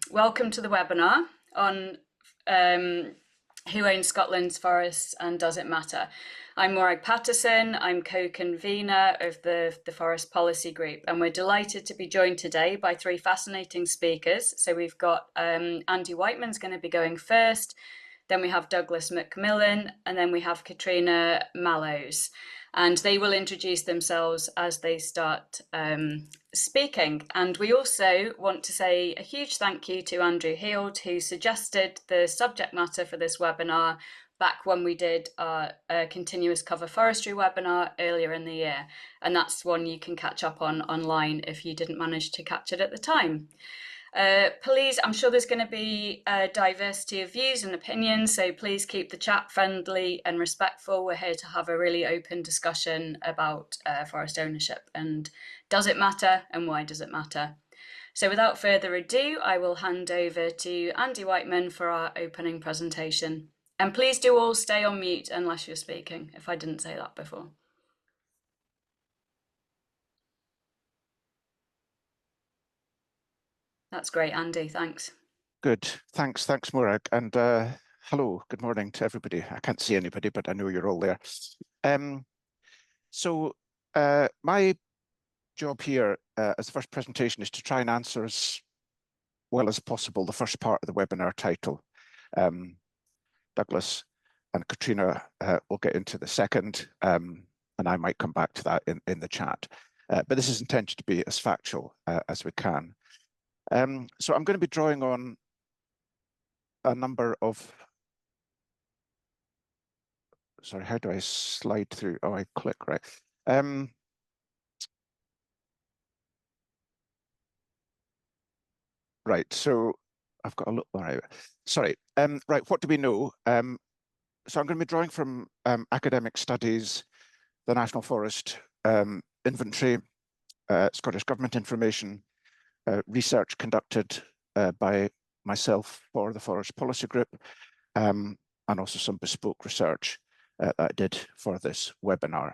Welcome to the webinar on who owns Scotland's forests and does it matter? I'm Morag Paterson. I'm co-convener of the Forest Policy Group, and we're delighted to be joined today by three fascinating speakers. So we've got Andy Wightman's going to be going first, then we have Douglas MacMillan, and then we have Katrina Mallows. And they will introduce themselves as they start speaking. And we also want to say a huge thank you to Andrew Heald, who suggested the subject matter for this webinar back when we did our continuous cover forestry webinar earlier in the year. And that's one you can catch up on online if you didn't manage to catch it at the time. Please, I'm sure there's going to be a diversity of views and opinions, so please keep the chat friendly and respectful. We're here to have a really open discussion about forest ownership and does it matter and why does it matter? So without further ado, I will hand over to Andy Wightman for our opening presentation. And please do all stay on mute unless you're speaking, if I didn't say that before. That's great, Andy, thanks. Good, thanks Morag, and hello, good morning to everybody. I can't see anybody, but I know you're all there. My job here as the first presentation is to try and answer as well as possible the first part of the webinar title. Douglas and Katrina will get into the second, and I might come back to that in the chat. But this is intended to be as factual as we can. So I'm going to be drawing on a number of, sorry, how do I slide through? Oh, I click, right. Right, so I've got a look, all right, sorry. Right, what do we know? So I'm going to be drawing from academic studies, the National Forest Inventory, Scottish Government information, research conducted by myself for the Forest Policy Group, and also some bespoke research that I did for this webinar.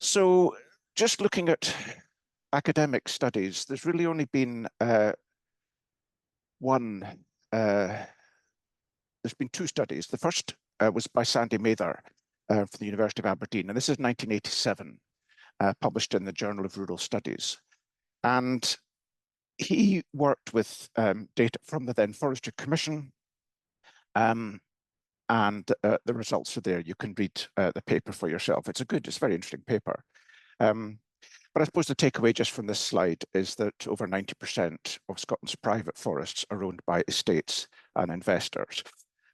So just looking at academic studies, there's really only been there's been two studies. The first was by Sandy Mather from the University of Aberdeen, and this is 1987, published in the Journal of Rural Studies. And he worked with data from the then Forestry Commission, and the results are there. You can read the paper for yourself. It's a very interesting paper. But I suppose the takeaway just from this slide is that over 90% of Scotland's private forests are owned by estates and investors.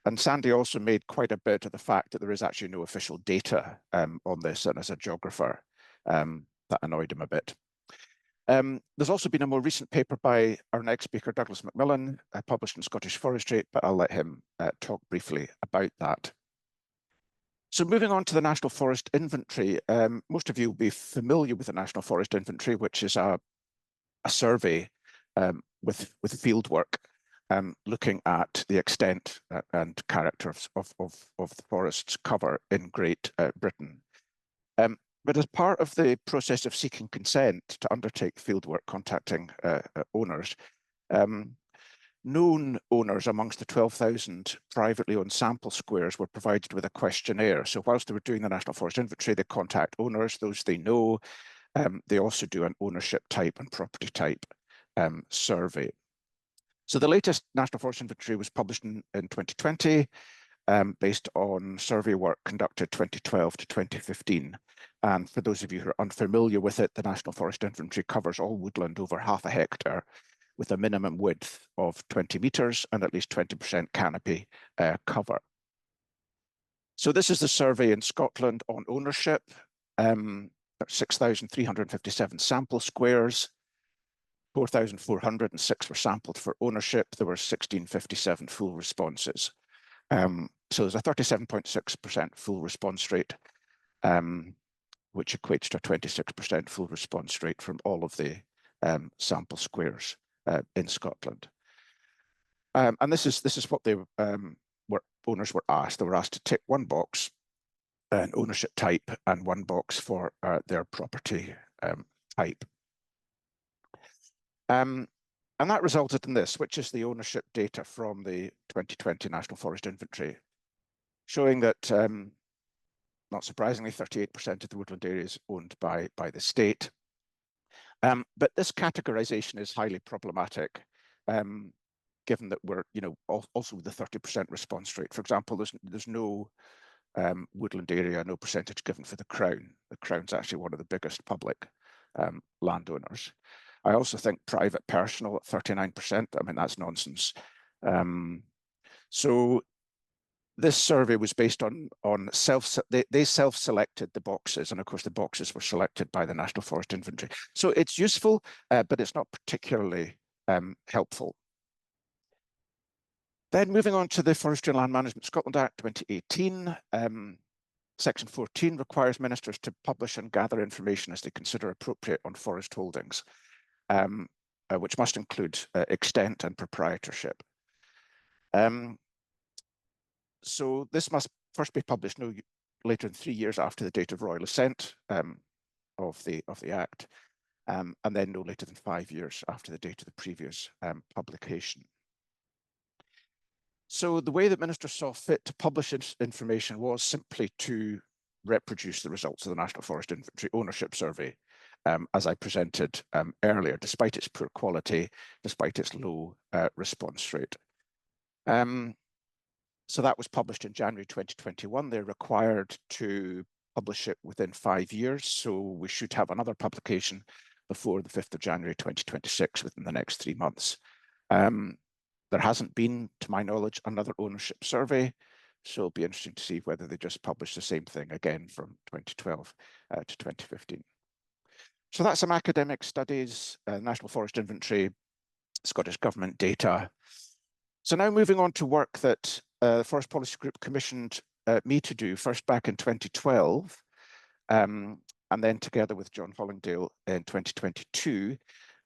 And Sandy also made quite a bit of the fact that there is actually no official data on this, and as a geographer, that annoyed him a bit. There's also been a more recent paper by our next speaker, Douglas MacMillan, published in Scottish Forestry, but I'll let him talk briefly about that. So moving on to the National Forest Inventory, most of you will be familiar with the National Forest Inventory, which is a survey with field work, looking at the extent and character of the forest's cover in Great Britain. But as part of the process of seeking consent to undertake fieldwork, contacting owners, known owners amongst the 12,000 privately owned sample squares were provided with a questionnaire. So whilst they were doing the National Forest Inventory, they contact owners, those they know. They also do an ownership type and property type survey. So the latest National Forest Inventory was published in 2020, based on survey work conducted 2012 to 2015. And for those of you who are unfamiliar with it, the National Forest Inventory covers all woodland over half a hectare with a minimum width of 20 metres and at least 20% canopy cover. So this is the survey in Scotland on ownership, 6,357 sample squares, 4,406 were sampled for ownership. There were 1,657 full responses. So there's a 37.6% full response rate, which equates to a 26% full response rate from all of the sample squares in Scotland. And this is what they owners were asked. They were asked to tick one box, an ownership type, and one box for their property type. And that resulted in this, which is the ownership data from the 2020 National Forest Inventory, showing that, not surprisingly, 38% of the woodland area is owned by the state. But this categorization is highly problematic, given that we're, also with the 30% response rate. For example, there's no woodland area, no percentage given for the Crown. The Crown's actually one of the biggest public landowners. I also think private personal at 39%, I mean, that's nonsense. So this survey was based on they self-selected the boxes, and of course the boxes were selected by the National Forest Inventory. So it's useful, but it's not particularly helpful. Then moving on to the Forestry and Land Management Scotland Act 2018, Section 14 requires ministers to publish and gather information as they consider appropriate on forest holdings, which must include extent and proprietorship. So this must first be published no later than 3 years after the date of royal assent of the Act, and then no later than 5 years after the date of the previous publication. So the way that ministers saw fit to publish information was simply to reproduce the results of the National Forest Inventory Ownership Survey, as I presented earlier, despite its poor quality, despite its low response rate. So that was published in January 2021. They're required to publish it within 5 years, so we should have another publication before the 5th of January 2026, within the next 3 months. There hasn't been, to my knowledge, another ownership survey, so it'll be interesting to see whether they just publish the same thing again from 2012 to 2015. So that's some academic studies, National Forest Inventory, Scottish Government data. So now moving on to work that the Forest Policy Group commissioned me to do, first back in 2012, and then together with John Hollingdale in 2022,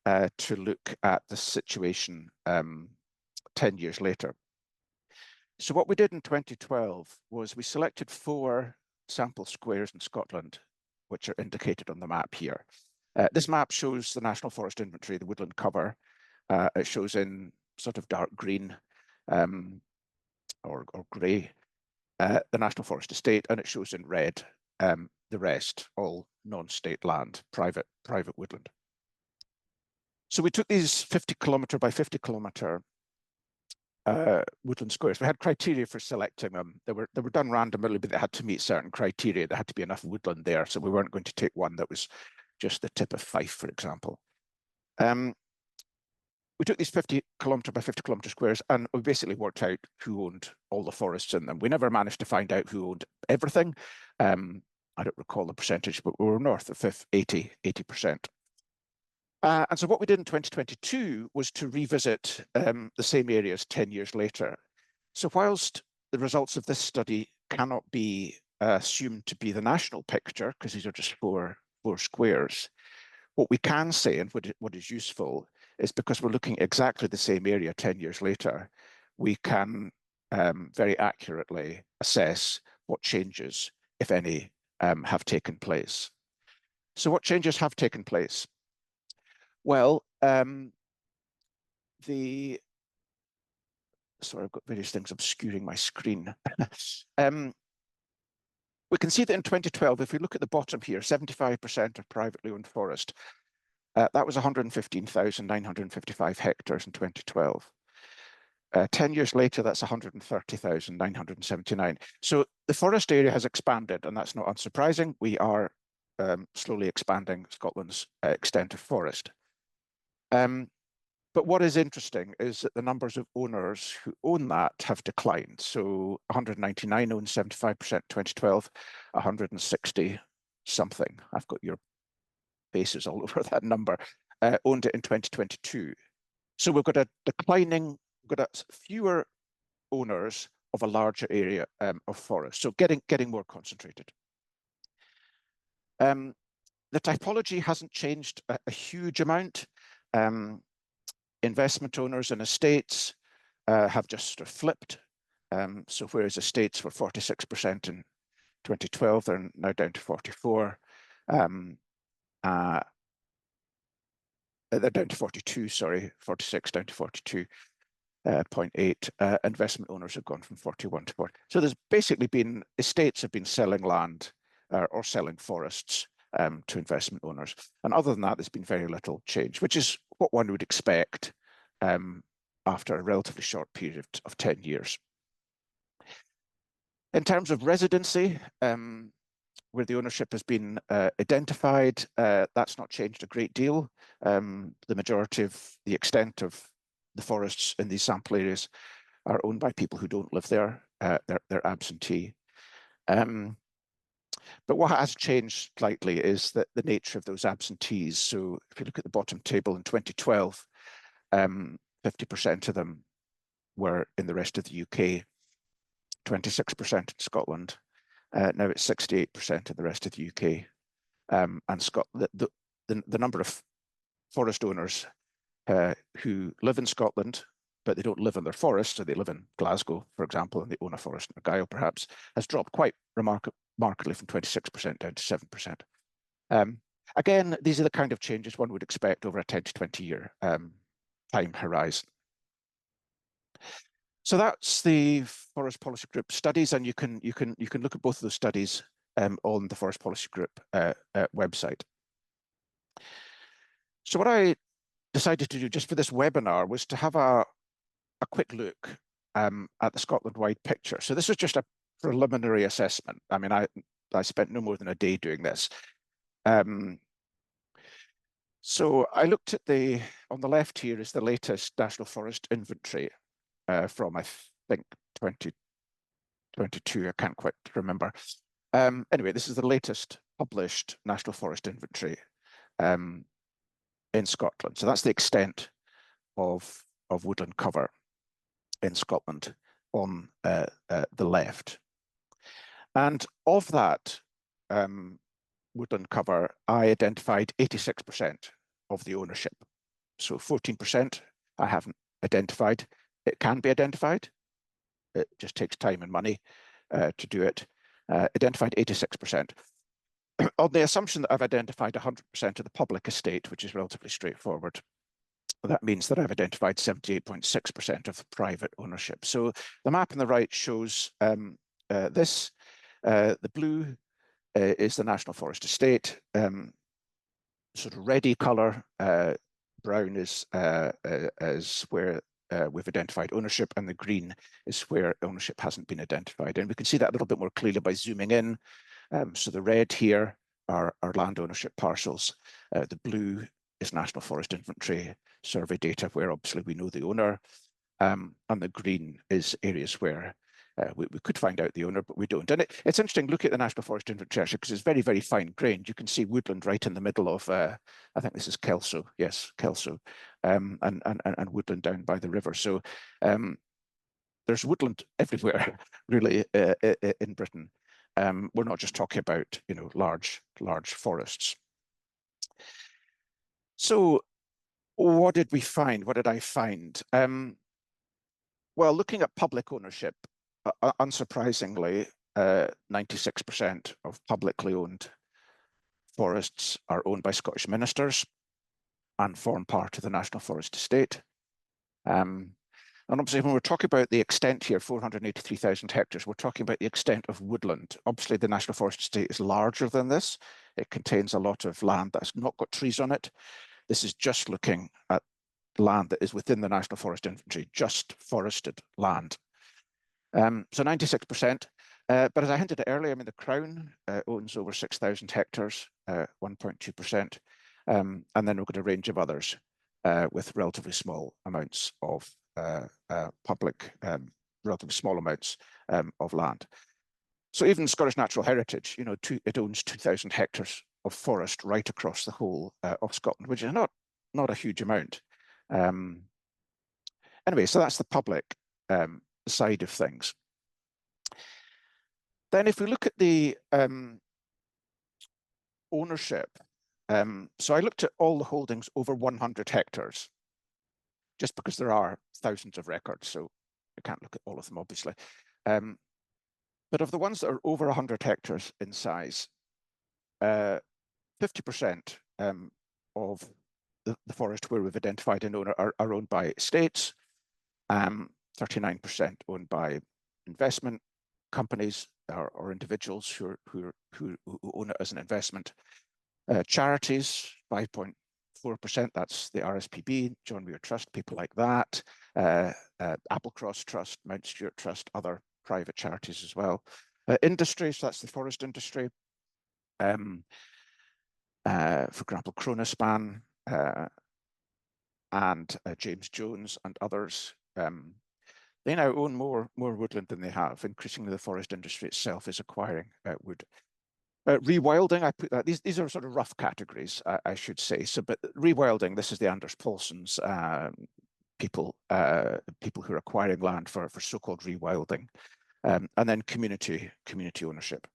to look at the situation 10 years later. So what we did in 2012 was we selected 4 sample squares in Scotland, which are indicated on the map here. This map shows the National Forest Inventory, the woodland cover. It shows in sort of dark green or grey the National Forest Estate, and it shows in red the rest, all non-state land, private woodland. So we took these 50 kilometre by 50 kilometre woodland squares. We had criteria for selecting them. They were done randomly, but they had to meet certain criteria. There had to be enough woodland there, so we weren't going to take one that was just the tip of Fife, for example. We took these 50 kilometre by 50 kilometre squares, and we basically worked out who owned all the forests in them. We never managed to find out who owned everything. I don't recall the percentage, but we were north of 80%. And so what we did in 2022 was to revisit the same areas 10 years later. So whilst the results of this study cannot be assumed to be the national picture, because these are just four squares, what we can say, and what is useful, is because we're looking at exactly the same area 10 years later, we can very accurately assess what changes, if any, have taken place. So what changes have taken place? Well, sorry, I've got various things obscuring my screen. We can see that in 2012, if we look at the bottom here, 75% of privately owned forest. That was 115,955 hectares in 2012. 10 years later, that's 130,979. So the forest area has expanded, and that's not unsurprising. We are slowly expanding Scotland's extent of forest. But what is interesting is that the numbers of owners who own that have declined. So 199 owned 75% in 2012, 160 something. I've got your faces all over that number, owned it in 2022. So we've got a declining, we've got fewer owners of a larger area of forest. So getting more concentrated. The typology hasn't changed a huge amount. Investment owners and estates have just sort of flipped. So whereas estates were 46% in 2012, they're now down to 44%. they're down to 42, sorry, 46 down to 42.8. Investment owners have gone from 41 to 40. So there's basically been, estates have been selling land or selling forests to investment owners. And other than that, there's been very little change, which is what one would expect after a relatively short period of 10 years. In terms of residency, where the ownership has been identified, that's not changed a great deal. The majority of the extent of the forests in these sample areas are owned by people who don't live there. They're absentee. But what has changed slightly is that the nature of those absentees. So if you look at the bottom table in 2012, 50% of them were in the rest of the UK, 26% in Scotland. Now it's 68% in the rest of the UK. And the number of forest owners who live in Scotland, but they don't live in their forest, so they live in Glasgow, for example, and they own a forest in Argyll, perhaps, has dropped quite remarkably from 26% down to 7%. Again, these are the kind of changes one would expect over a 10 to 20 year time horizon. So that's the Forest Policy Group studies, and you can look at both of those studies on the Forest Policy Group website. So what I decided to do just for this webinar was to have a quick look at the Scotland-wide picture. So this was just a preliminary assessment. I mean, I spent no more than a day doing this. So I looked at on the left here is the latest National Forest Inventory from, I think, 2022, I can't quite remember. Anyway, this is the latest published National Forest Inventory in Scotland. So that's the extent of woodland cover in Scotland on the left. And of that woodland cover, I identified 86% of the ownership. So 14% I haven't identified. It can be identified. It just takes time and money to do it. Identified 86%. On the assumption that I've identified 100% of the public estate, which is relatively straightforward, that means that I've identified 78.6% of private ownership. So the map on the right shows this. The blue is the National Forest Estate. Sort of reddy colour. Brown is where we've identified ownership, and the green is where ownership hasn't been identified. And we can see that a little bit more clearly by zooming in. So the red here are land ownership parcels. The blue is National Forest Inventory survey data, where obviously we know the owner. And the green is areas where we could find out the owner, but we don't. And it's interesting, look at the National Forest Inventory actually, because it's very, very fine grained. You can see woodland right in the middle of, I think this is Kelso, yes, Kelso, and woodland down by the river. So there's woodland everywhere, really, in Britain. We're not just talking about, large forests. So what did we find? What did I find? Well, looking at public ownership, unsurprisingly, 96% of publicly owned forests are owned by Scottish ministers and form part of the National Forest Estate. And obviously, when we're talking about the extent here, 483,000 hectares, we're talking about the extent of woodland. Obviously, the National Forest Estate is larger than this. It contains a lot of land that's not got trees on it. This is just looking at land that is within the National Forest Inventory, just forested land. So 96%. But as I hinted at earlier, I mean, the Crown owns over 6,000 hectares, 1.2%. And then we've got a range of others with relatively small amounts of public, relatively small amounts of land. So even Scottish Natural Heritage, it owns 2,000 hectares of forest right across the whole of Scotland, which is not a huge amount. Anyway, so that's the public side of things. Then if we look at the ownership, so I looked at all the holdings over 100 hectares, just because there are thousands of records, so I can't look at all of them, obviously. But of the ones that are over 100 hectares in size, 50% of the forest where we've identified an owner are owned by states, 39% owned by investment companies or individuals who own it as an investment. Charities, 5.4%, that's the RSPB, John Muir Trust, people like that, Applecross Trust, Mount Stewart Trust, other private charities as well. Industry, so that's the forest industry. For example, Kronospan and James Jones and others. They now own more woodland than they have. Increasingly, the forest industry itself is acquiring wood. Rewilding, I put that, these are sort of rough categories, I should say. So, but rewilding, this is the Anders Paulson's people who are acquiring land for so-called rewilding, and then community ownership.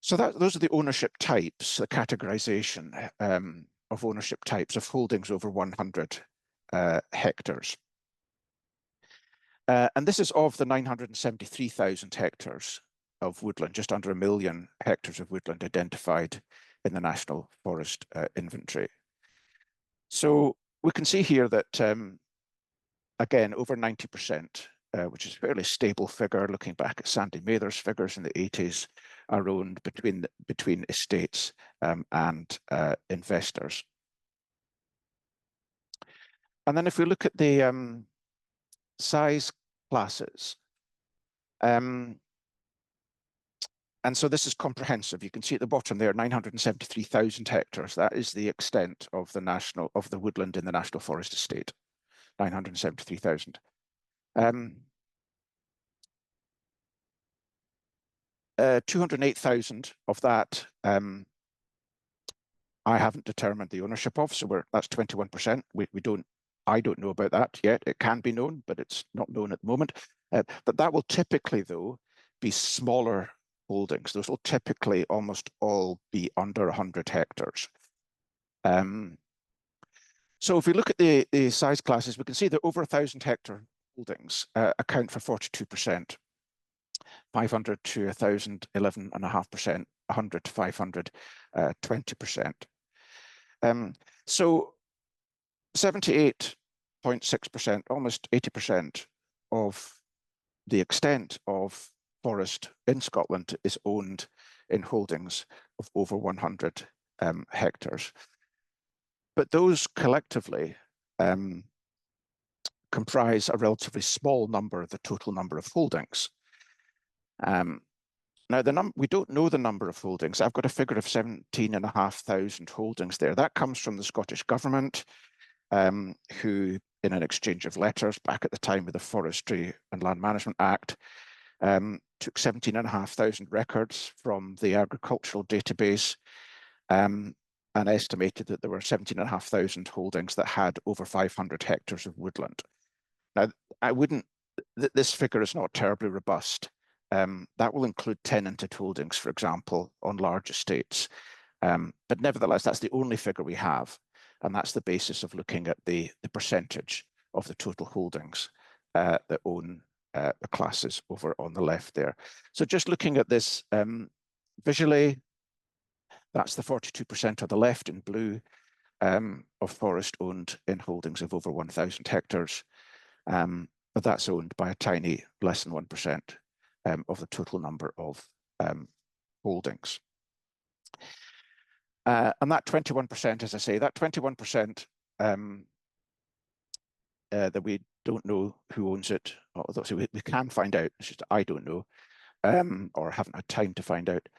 So those are the ownership types, the categorization of ownership types of holdings over 100 hectares. And this is of the 973,000 hectares of woodland, just under 1 million hectares of woodland identified in the National Forest Inventory. So we can see here that, again, over 90%, which is a fairly stable figure, looking back at Sandy Mather's figures in the 80s, are owned between estates and investors. And then if we look at the size classes, and so this is comprehensive. You can see at the bottom there, 973,000 hectares. That is the extent of the woodland in the National Forest Estate, 973,000. 208,000 of that I haven't determined the ownership of, so that's 21%. I don't know about that yet. It can be known, but it's not known at the moment. But that will typically, though, be smaller holdings. Those will typically almost all be under 100 hectares. So if we look at the size classes, we can see that over 1,000 hectare holdings account for 42%, 500 to 1,000, 11.5%, 100 to 500, 20%. So 78.6%, almost 80% of the extent of forest in Scotland is owned in holdings of over 100 hectares. But those collectively comprise a relatively small number of the total number of holdings. Now, we don't know the number of holdings. I've got a figure of 17,500 holdings there. That comes from the Scottish Government, who, in an exchange of letters back at the time of the Forestry and Land Management Act, took 17,500 records from the agricultural database and estimated that there were 17,500 holdings that had over 500 hectares of woodland. Now, this figure is not terribly robust. That will include tenanted holdings, for example, on large estates. But nevertheless, that's the only figure we have. And that's the basis of looking at the percentage of the total holdings that own the classes over on the left there. So just looking at this visually, that's the 42% on the left in blue of forest owned in holdings of over 1,000 hectares. But that's owned by a tiny less than 1% of the total number of holdings. And that 21%, as I say, that 21% that we don't know who owns it, although we can find out, it's just I don't know, or haven't had time to find out,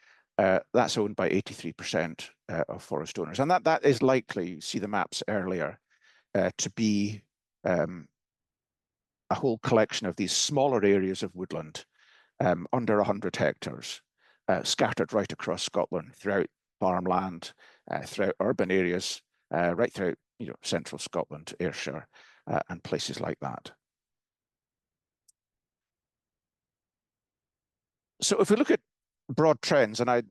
that's owned by 83% of forest owners. And that is likely, you see the maps earlier, to be a whole collection of these smaller areas of woodland under 100 hectares, scattered right across Scotland, throughout farmland, throughout urban areas, right throughout central Scotland, Ayrshire, and places like that. So if we look at broad trends, and I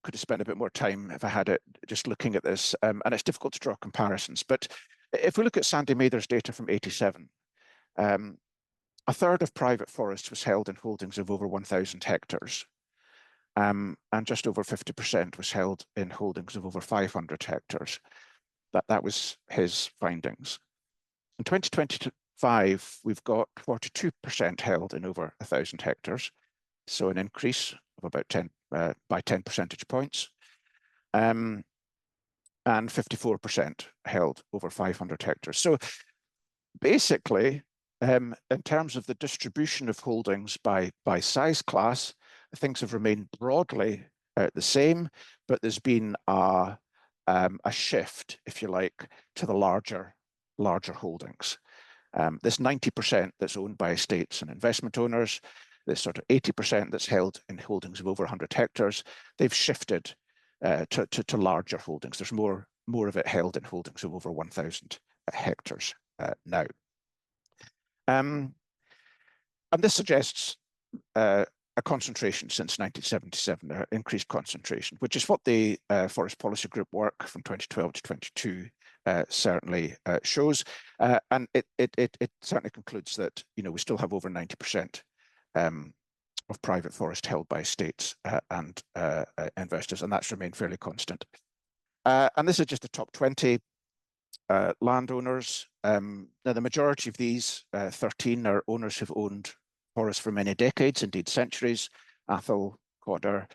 could have spent a bit more time if I had it just looking at this, and it's difficult to draw comparisons, but if we look at Sandy Mather's data from 87, a third of private forests was held in holdings of over 1,000 hectares, and just over 50% was held in holdings of over 500 hectares. That was his findings. In 2025, we've got 42% held in over 1,000 hectares, so an increase of about 10 by 10 percentage points, and 54% held over 500 hectares. So basically, in terms of the distribution of holdings by size class, things have remained broadly the same, but there's been a shift, if you like, to the larger holdings. This 90% that's owned by estates and investment owners, this sort of 80% that's held in holdings of over 100 hectares, they've shifted to larger holdings. There's more of it held in holdings of over 1,000 hectares now. And this suggests a concentration since 1977, an increased concentration, which is what the Forest Policy Group work from 2012 to 22 certainly shows. And it certainly concludes that, you know, we still have over 90% of private forest held by estates and investors, and that's remained fairly constant. And this is just the top 20 landowners. Now, the majority of these 13 are owners who've owned forests for many decades, indeed centuries. Athol, Codder,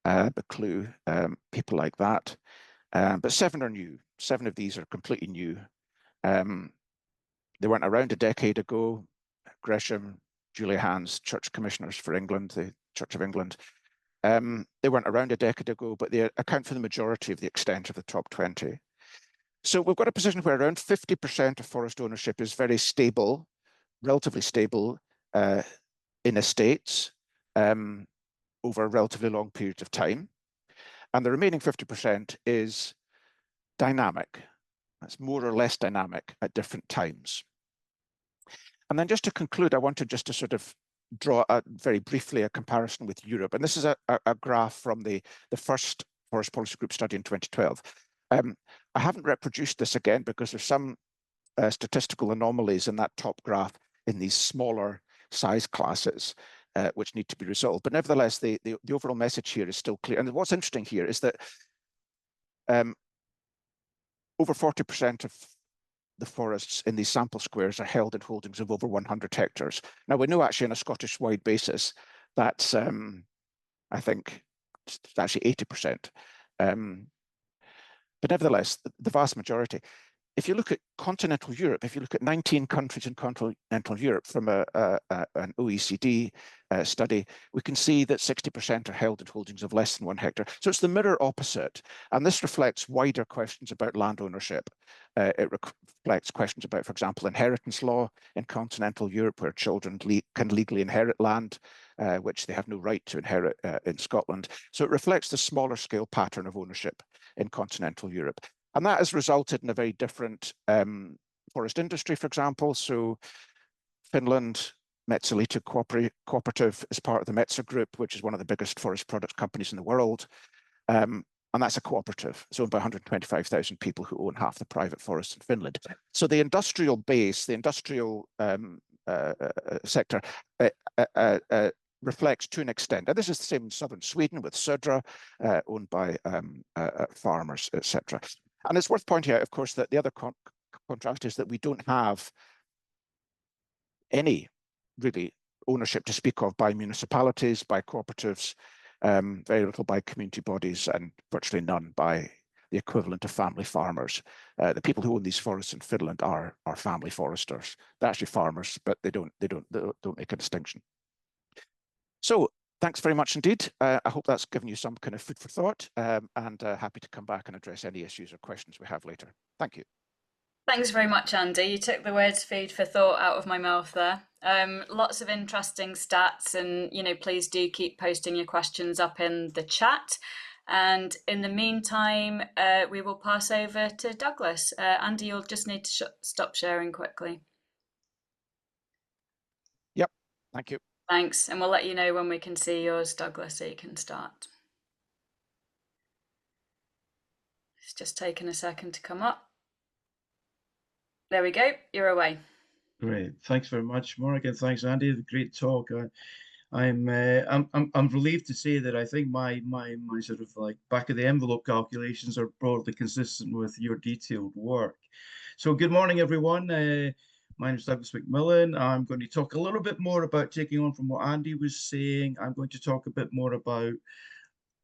Buccleuch, people like that. But 7 are new. 7 of these are completely new. They weren't around a decade ago. Gresham, Julia Hans, Church Commissioners for England, the Church of England. They weren't around a decade ago, but they account for the majority of the extent of the top 20. So we've got a position where around 50% of forest ownership is very stable, relatively stable in estates over a relatively long period of time. And the remaining 50% is dynamic. That's more or less dynamic at different times. And then just to conclude, I wanted just to sort of draw very briefly a comparison with Europe. And this is a graph from the first Forest Policy Group study in 2012. I haven't reproduced this again because there's some statistical anomalies in that top graph in these smaller size classes, which need to be resolved. But nevertheless, the overall message here is still clear. And what's interesting here is that over 40% of the forests in these sample squares are held in holdings of over 100 hectares. Now, we know actually on a Scottish-wide basis, that's, I think, it's actually 80%. But nevertheless, the vast majority. If you look at continental Europe, if you look at 19 countries in continental Europe from an OECD study, we can see that 60% are held in holdings of less than 1 hectare. So it's the mirror opposite. And this reflects wider questions about land ownership. It reflects questions about, for example, inheritance law in continental Europe, where children can legally inherit land, which they have no right to inherit in Scotland. So it reflects the smaller scale pattern of ownership in continental Europe. And that has resulted in a very different forest industry, for example. So Finland, Metsäliitto Cooperative is part of the Metsä Group, which is one of the biggest forest products companies in the world. And that's a cooperative. It's owned by 125,000 people who own half the private forests in Finland. So the industrial base, the industrial sector reflects to an extent. And this is the same in southern Sweden with Södra, owned by farmers, etc. And it's worth pointing out, of course, that the other contrast is that we don't have any really ownership to speak of by municipalities, by cooperatives, very little by community bodies, and virtually none by the equivalent of family farmers. The people who own these forests in Finland are family foresters. They're actually farmers, but they don't make a distinction. So thanks very much indeed. I hope that's given you some kind of food for thought, and happy to come back and address any issues or questions we have later. Thank you. Thanks very much, Andy. You took the words food for thought out of my mouth there. Lots of interesting stats, and please do keep posting your questions up in the chat. And in the meantime, we will pass over to Douglas. Andy, you'll just need to stop sharing quickly. Yep, thank you. Thanks, and we'll let you know when we can see yours, Douglas, so you can start. It's just taken a second to come up. There we go, you're away. Great, thanks very much, Morag, and thanks, Andy. Great talk. I'm relieved to say that I think my sort of like back of the envelope calculations are broadly consistent with your detailed work. So good morning, everyone. My name is Douglas MacMillan. I'm going to talk a little bit more about taking on from what Andy was saying. I'm going to talk a bit more about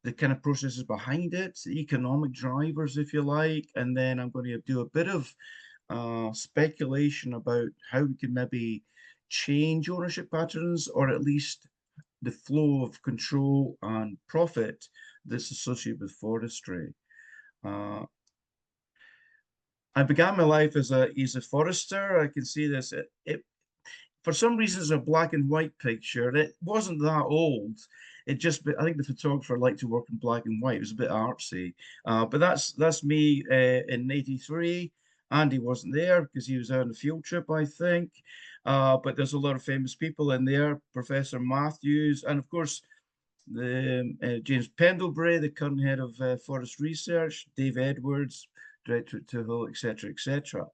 the kind of processes behind it, the economic drivers, if you like, and then I'm going to do a bit of speculation about how we can maybe change ownership patterns, or at least the flow of control and profit that's associated with forestry. I began my life as a forester. I can see this. For some reason, it's a black and white picture. It wasn't that old. It just, I think the photographer liked to work in black and white. It was a bit artsy. But that's me in '83. Andy wasn't there because he was out on a field trip, I think. But there's a lot of famous people in there. Professor Matthews, and of course, the James Pendlebury, the current head of forest research, Dave Edwards, director to Hill, etc., etc.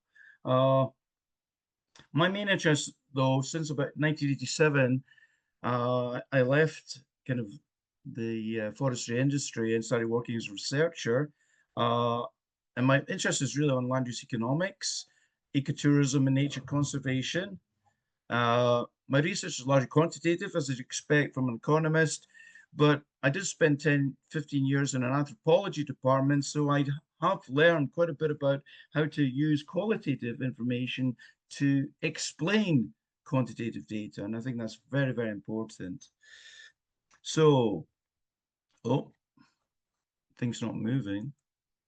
My main interest, though, since about 1987, I left kind of the forestry industry and started working as a researcher. And my interest is really on land use economics, ecotourism, and nature conservation. My research is largely quantitative, as you'd expect from an economist, but I did spend 10, 15 years in an anthropology department, so I have learned quite a bit about how to use qualitative information to explain quantitative data, and I think that's very, very important. So, oh, things not moving.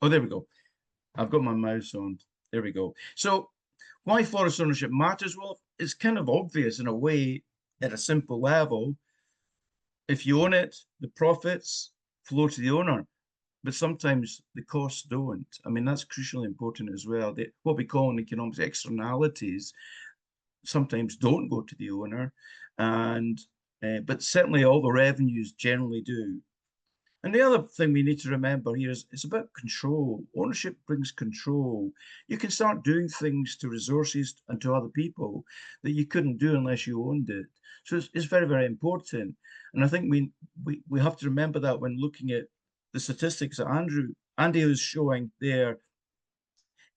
Oh, there we go. I've got my mouse on. There we go. So, why forest ownership matters? Well, it's kind of obvious in a way at a simple level. If you own it, the profits flow to the owner, but sometimes the costs don't. I mean, that's crucially important as well. What we call in economics externalities sometimes don't go to the owner, and but certainly all the revenues generally do. And the other thing we need to remember here is it's about control. Ownership brings control. You can start doing things to resources and to other people that you couldn't do unless you owned it. So it's very, very important. And I think we have to remember that when looking at the statistics that Andy was showing there.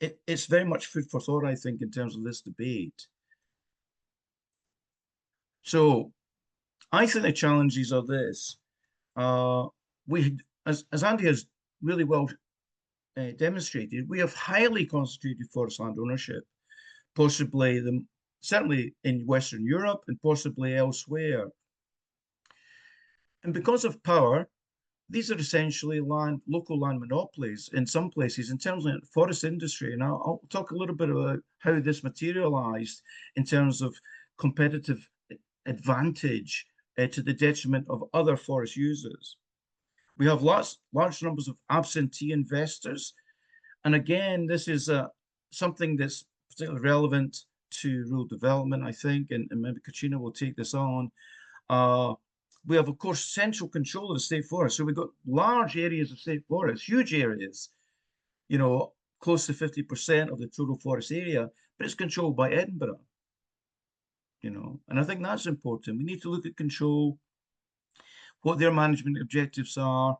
It's very much food for thought, I think, in terms of this debate. So I think the challenges are this. As Andy has really well demonstrated, we have highly concentrated forest land ownership, certainly in Western Europe and possibly elsewhere. And because of power, these are essentially local land monopolies in some places in terms of the forest industry. And I'll talk a little bit about how this materialized in terms of competitive advantage to the detriment of other forest users. We have large numbers of absentee investors. And again, this is something that's particularly relevant to rural development, I think, and maybe Katrina will take this on. We have, of course, central control of the state forest. So we've got large areas of state forest, huge areas, you know, close to 50% of the total forest area, but it's controlled by Edinburgh, you know, and I think that's important. We need to look at control, what their management objectives are,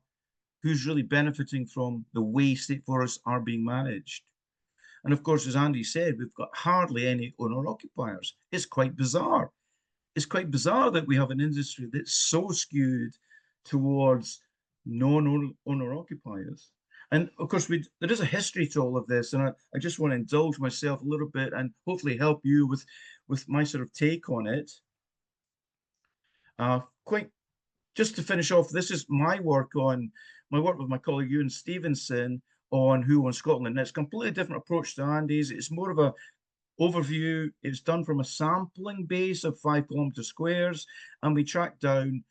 who's really benefiting from the way state forests are being managed. And of course, as Andy said, we've got hardly any owner-occupiers. It's quite bizarre. It's quite bizarre that we have an industry that's so skewed towards non-owner occupiers. And of course, there is a history to all of this, and I just want to indulge myself a little bit and hopefully help you with my sort of take on it. Just to finish off, this is my work with my colleague Ewan Stevenson on Who Owns Scotland. And it's a completely different approach to Andy's. It's more of a overview. It's done from a sampling base of 5 kilometer squares, and we tracked down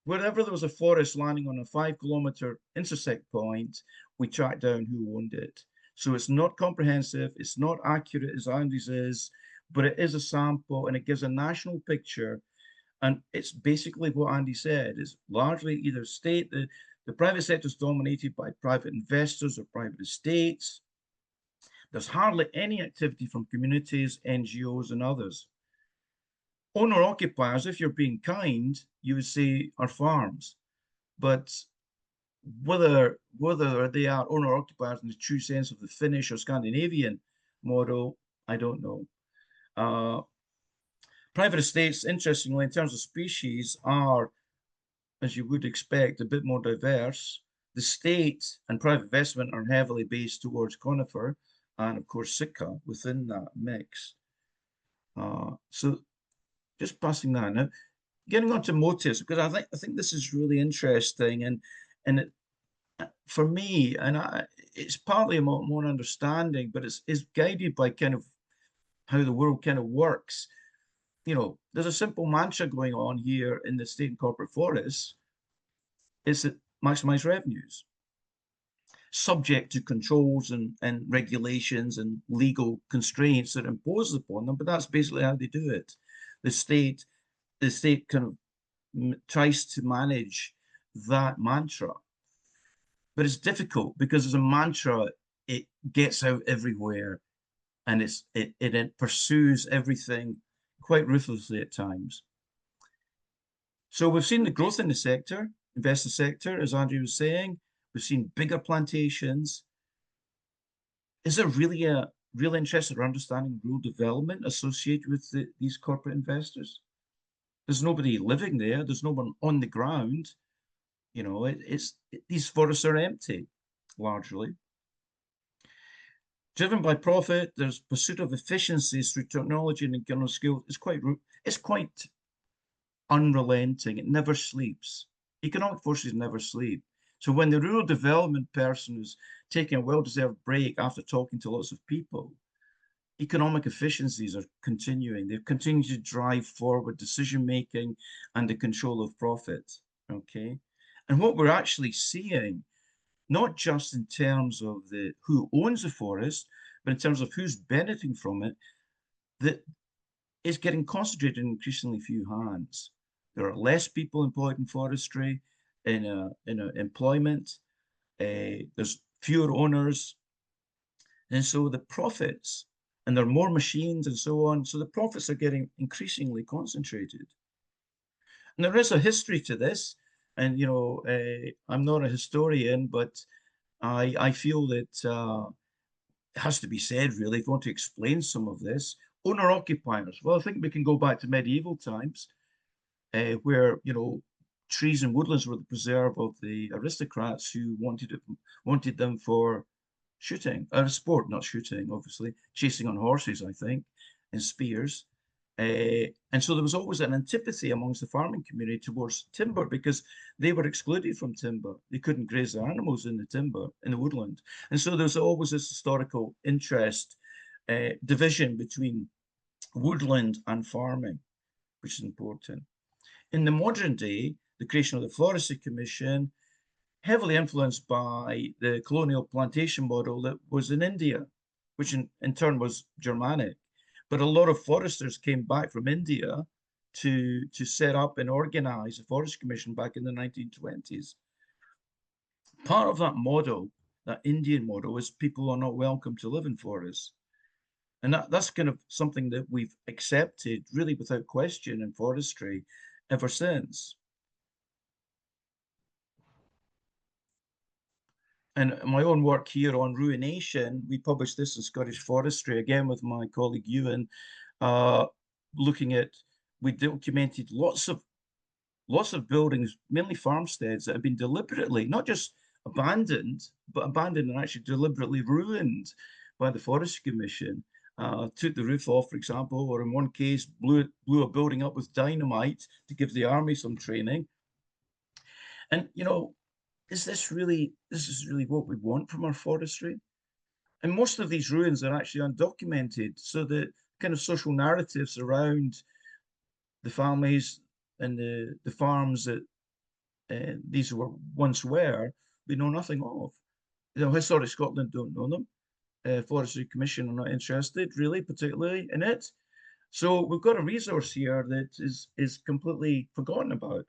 wherever there was a forest landing on a 5 kilometer intersect point, we tracked down who owned it. So it's not comprehensive, it's not accurate as Andy's is, but it is a sample and it gives a national picture. And it's basically what Andy said, is largely either state, the private sector is dominated by private investors or private estates. There's hardly any activity from communities, NGOs, and others. owner-occupiers, if you're being kind, you would say are farms. But whether they are owner-occupiers in the true sense of the Finnish or Scandinavian model, I don't know. Private estates, interestingly, in terms of species, are, as you would expect, a bit more diverse. The state and private investment are heavily based towards conifer and, of course, Sitka within that mix. So just passing that now, getting on to motives, because I think this is really interesting, and it, for me, it's partly a more understanding, but it's guided by kind of how the world kind of works. You know, there's a simple mantra going on here in the state and corporate forests. Is that maximize revenues, subject to controls and regulations and legal constraints that are imposed upon them, but that's basically how they do it. The state kind of tries to manage that mantra, but it's difficult because as a mantra, it gets out everywhere, and it pursues everything quite ruthlessly at times. So we've seen the growth in the sector, investor sector, as Andrew was saying. We've seen bigger plantations. Is there really a real interest or understanding of rural development associated with these corporate investors? There's nobody living there. There's no one on the ground. You know, these forests are empty, largely. Driven by profit, there's pursuit of efficiencies through technology and internal skill. It's quite unrelenting. It never sleeps. Economic forces never sleep. So when the rural development person is taking a well-deserved break after talking to lots of people, economic efficiencies are continuing. They continue to drive forward decision-making and the control of profit, okay? And what we're actually seeing, not just in terms of who owns the forest, but in terms of who's benefiting from it, that is getting concentrated in increasingly few hands. There are less people employed in forestry, in employment. There's fewer owners, and so the profits, and there are more machines and so on. So the profits are getting increasingly concentrated. And there is a history to this, and you know, I'm not a historian, but I feel that it has to be said, really, if you want to explain some of this. Owner-occupiers. Well, I think we can go back to medieval times, where, you know, trees and woodlands were the preserve of the aristocrats who wanted them for shooting, sport, not shooting, obviously, chasing on horses, I think, and spears. And so there was always an antipathy amongst the farming community towards timber because they were excluded from timber. They couldn't graze their animals in the timber, in the woodland. And so there's always this historical interest, division between woodland and farming, which is important. In the modern day, the creation of the Forestry Commission, heavily influenced by the colonial plantation model that was in India, which in turn was Germanic. But a lot of foresters came back from India to set up and organize a Forestry Commission back in the 1920s. Part of that model, that Indian model, is people are not welcome to live in forests. And that's kind of something that we've accepted really without question in forestry ever since. And my own work here on ruination, we published this in Scottish Forestry, again with my colleague Ewan, looking at, we documented lots of buildings, mainly farmsteads, that have been deliberately, not just abandoned, but abandoned and actually deliberately ruined by the Forestry Commission. Took the roof off, for example, or in one case, blew a building up with dynamite to give the army some training. And, you know, this is really what we want from our forestry? And most of these ruins are actually undocumented. So the kind of social narratives around the families and the farms that these were once were, we know nothing of. You know, Historic Scotland don't know them. Forestry Commission are not interested, really, particularly in it. So we've got a resource here that is completely forgotten about.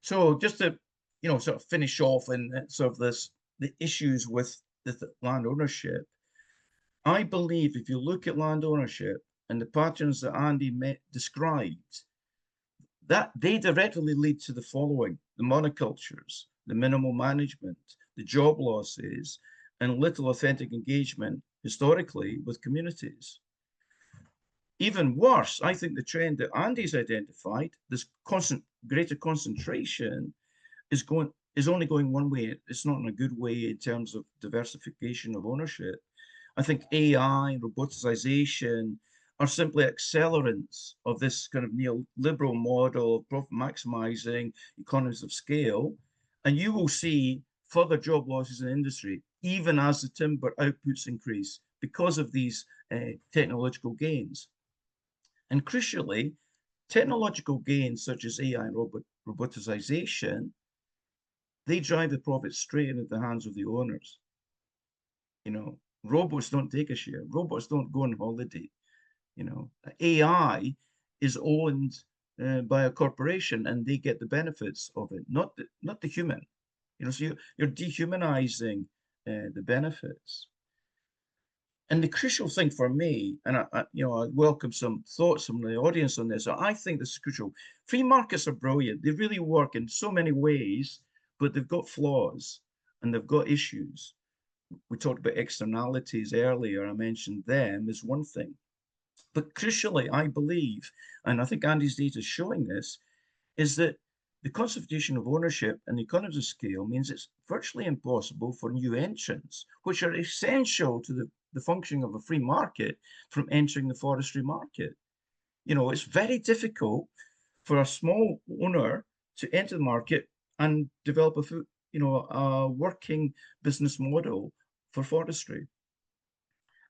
So just to, you know, sort of finish off and sort of the issues with the land ownership, I believe if you look at land ownership, and the patterns that Andy described, that they directly lead to the following: the monocultures, the minimal management, the job losses, and little authentic engagement historically with communities. Even worse, I think the trend that Andy's identified, this greater concentration, is only going one way. It's not in a good way in terms of diversification of ownership. I think AI and roboticization are simply accelerants of this kind of neoliberal model of profit maximizing, economies of scale. And you will see further job losses in industry, even as the timber outputs increase because of these technological gains. And crucially, technological gains such as AI and roboticization, they drive the profit straight into the hands of the owners. You know, robots don't take a share. Robots don't go on holiday. You know, AI is owned by a corporation, and they get the benefits of it, not the human. You know, so you're dehumanizing the benefits. And the crucial thing for me, and I welcome some thoughts from the audience on this. I think this is crucial. Free markets are brilliant. They really work in so many ways, but they've got flaws and they've got issues. We talked about externalities earlier. I mentioned them as one thing. But crucially, I believe, and I think Andy's data is showing this, is that the concentration of ownership and the economies of scale means it's virtually impossible for new entrants, which are essential to the functioning of a free market, from entering the forestry market. You know, it's very difficult for a small owner to enter the market and develop a working business model for forestry.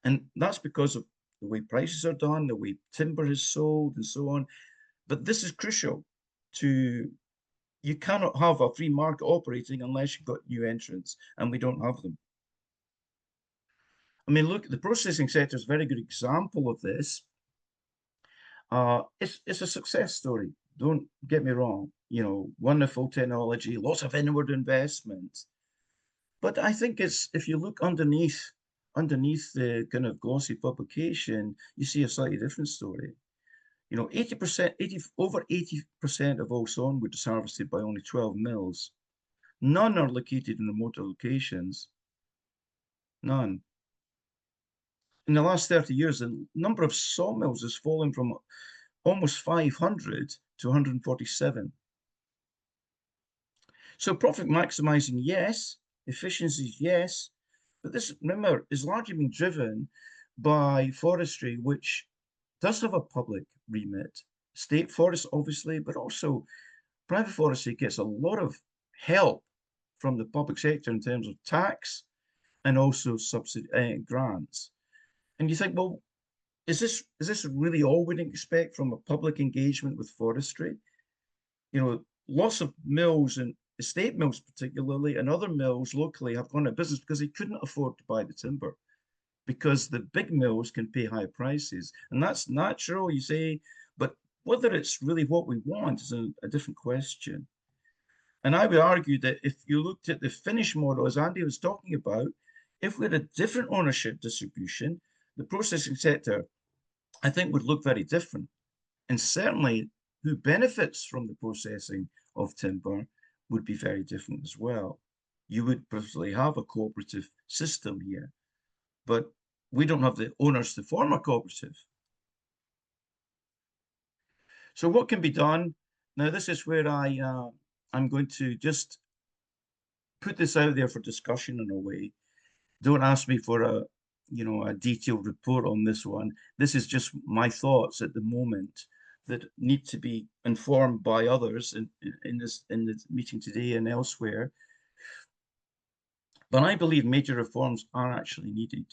And that's because of the way prices are done, the way timber is sold, and so on. But this is crucial to, you cannot have a free market operating unless you've got new entrants, and we don't have them. I mean, look, the processing sector is a very good example of this. It's a success story. Don't get me wrong. You know, wonderful technology, lots of inward investment. But I think it's, if you look underneath the kind of glossy publication, you see a slightly different story. You know, over 80% of all sawnwood is harvested by only 12 mills. None are located in remote locations. None. In the last 30 years, the number of sawmills has fallen from almost 500 to 147. So profit maximizing, yes. Efficiencies, yes. But this, remember, is largely being driven by forestry, which does have a public remit. State forests, obviously, but also private forestry gets a lot of help from the public sector in terms of tax and also subsidy grants. And you think, well, is this really all we'd expect from a public engagement with forestry? You know, lots of mills, and estate mills particularly, and other mills locally have gone out of business because they couldn't afford to buy the timber, because the big mills can pay high prices. And that's natural, you say, but whether it's really what we want is a different question. And I would argue that if you looked at the Finnish model, as Andy was talking about, if we had a different ownership distribution, the processing sector, I think, would look very different. And certainly who benefits from the processing of timber would be very different as well. You would probably have a cooperative system here, but we don't have the owners to form a cooperative. So what can be done? Now, this is where I'm going to just put this out there for discussion in a way. Don't ask me for a detailed report on this one. This is just my thoughts at the moment that need to be informed by others in this meeting today and elsewhere. But I believe major reforms are actually needed.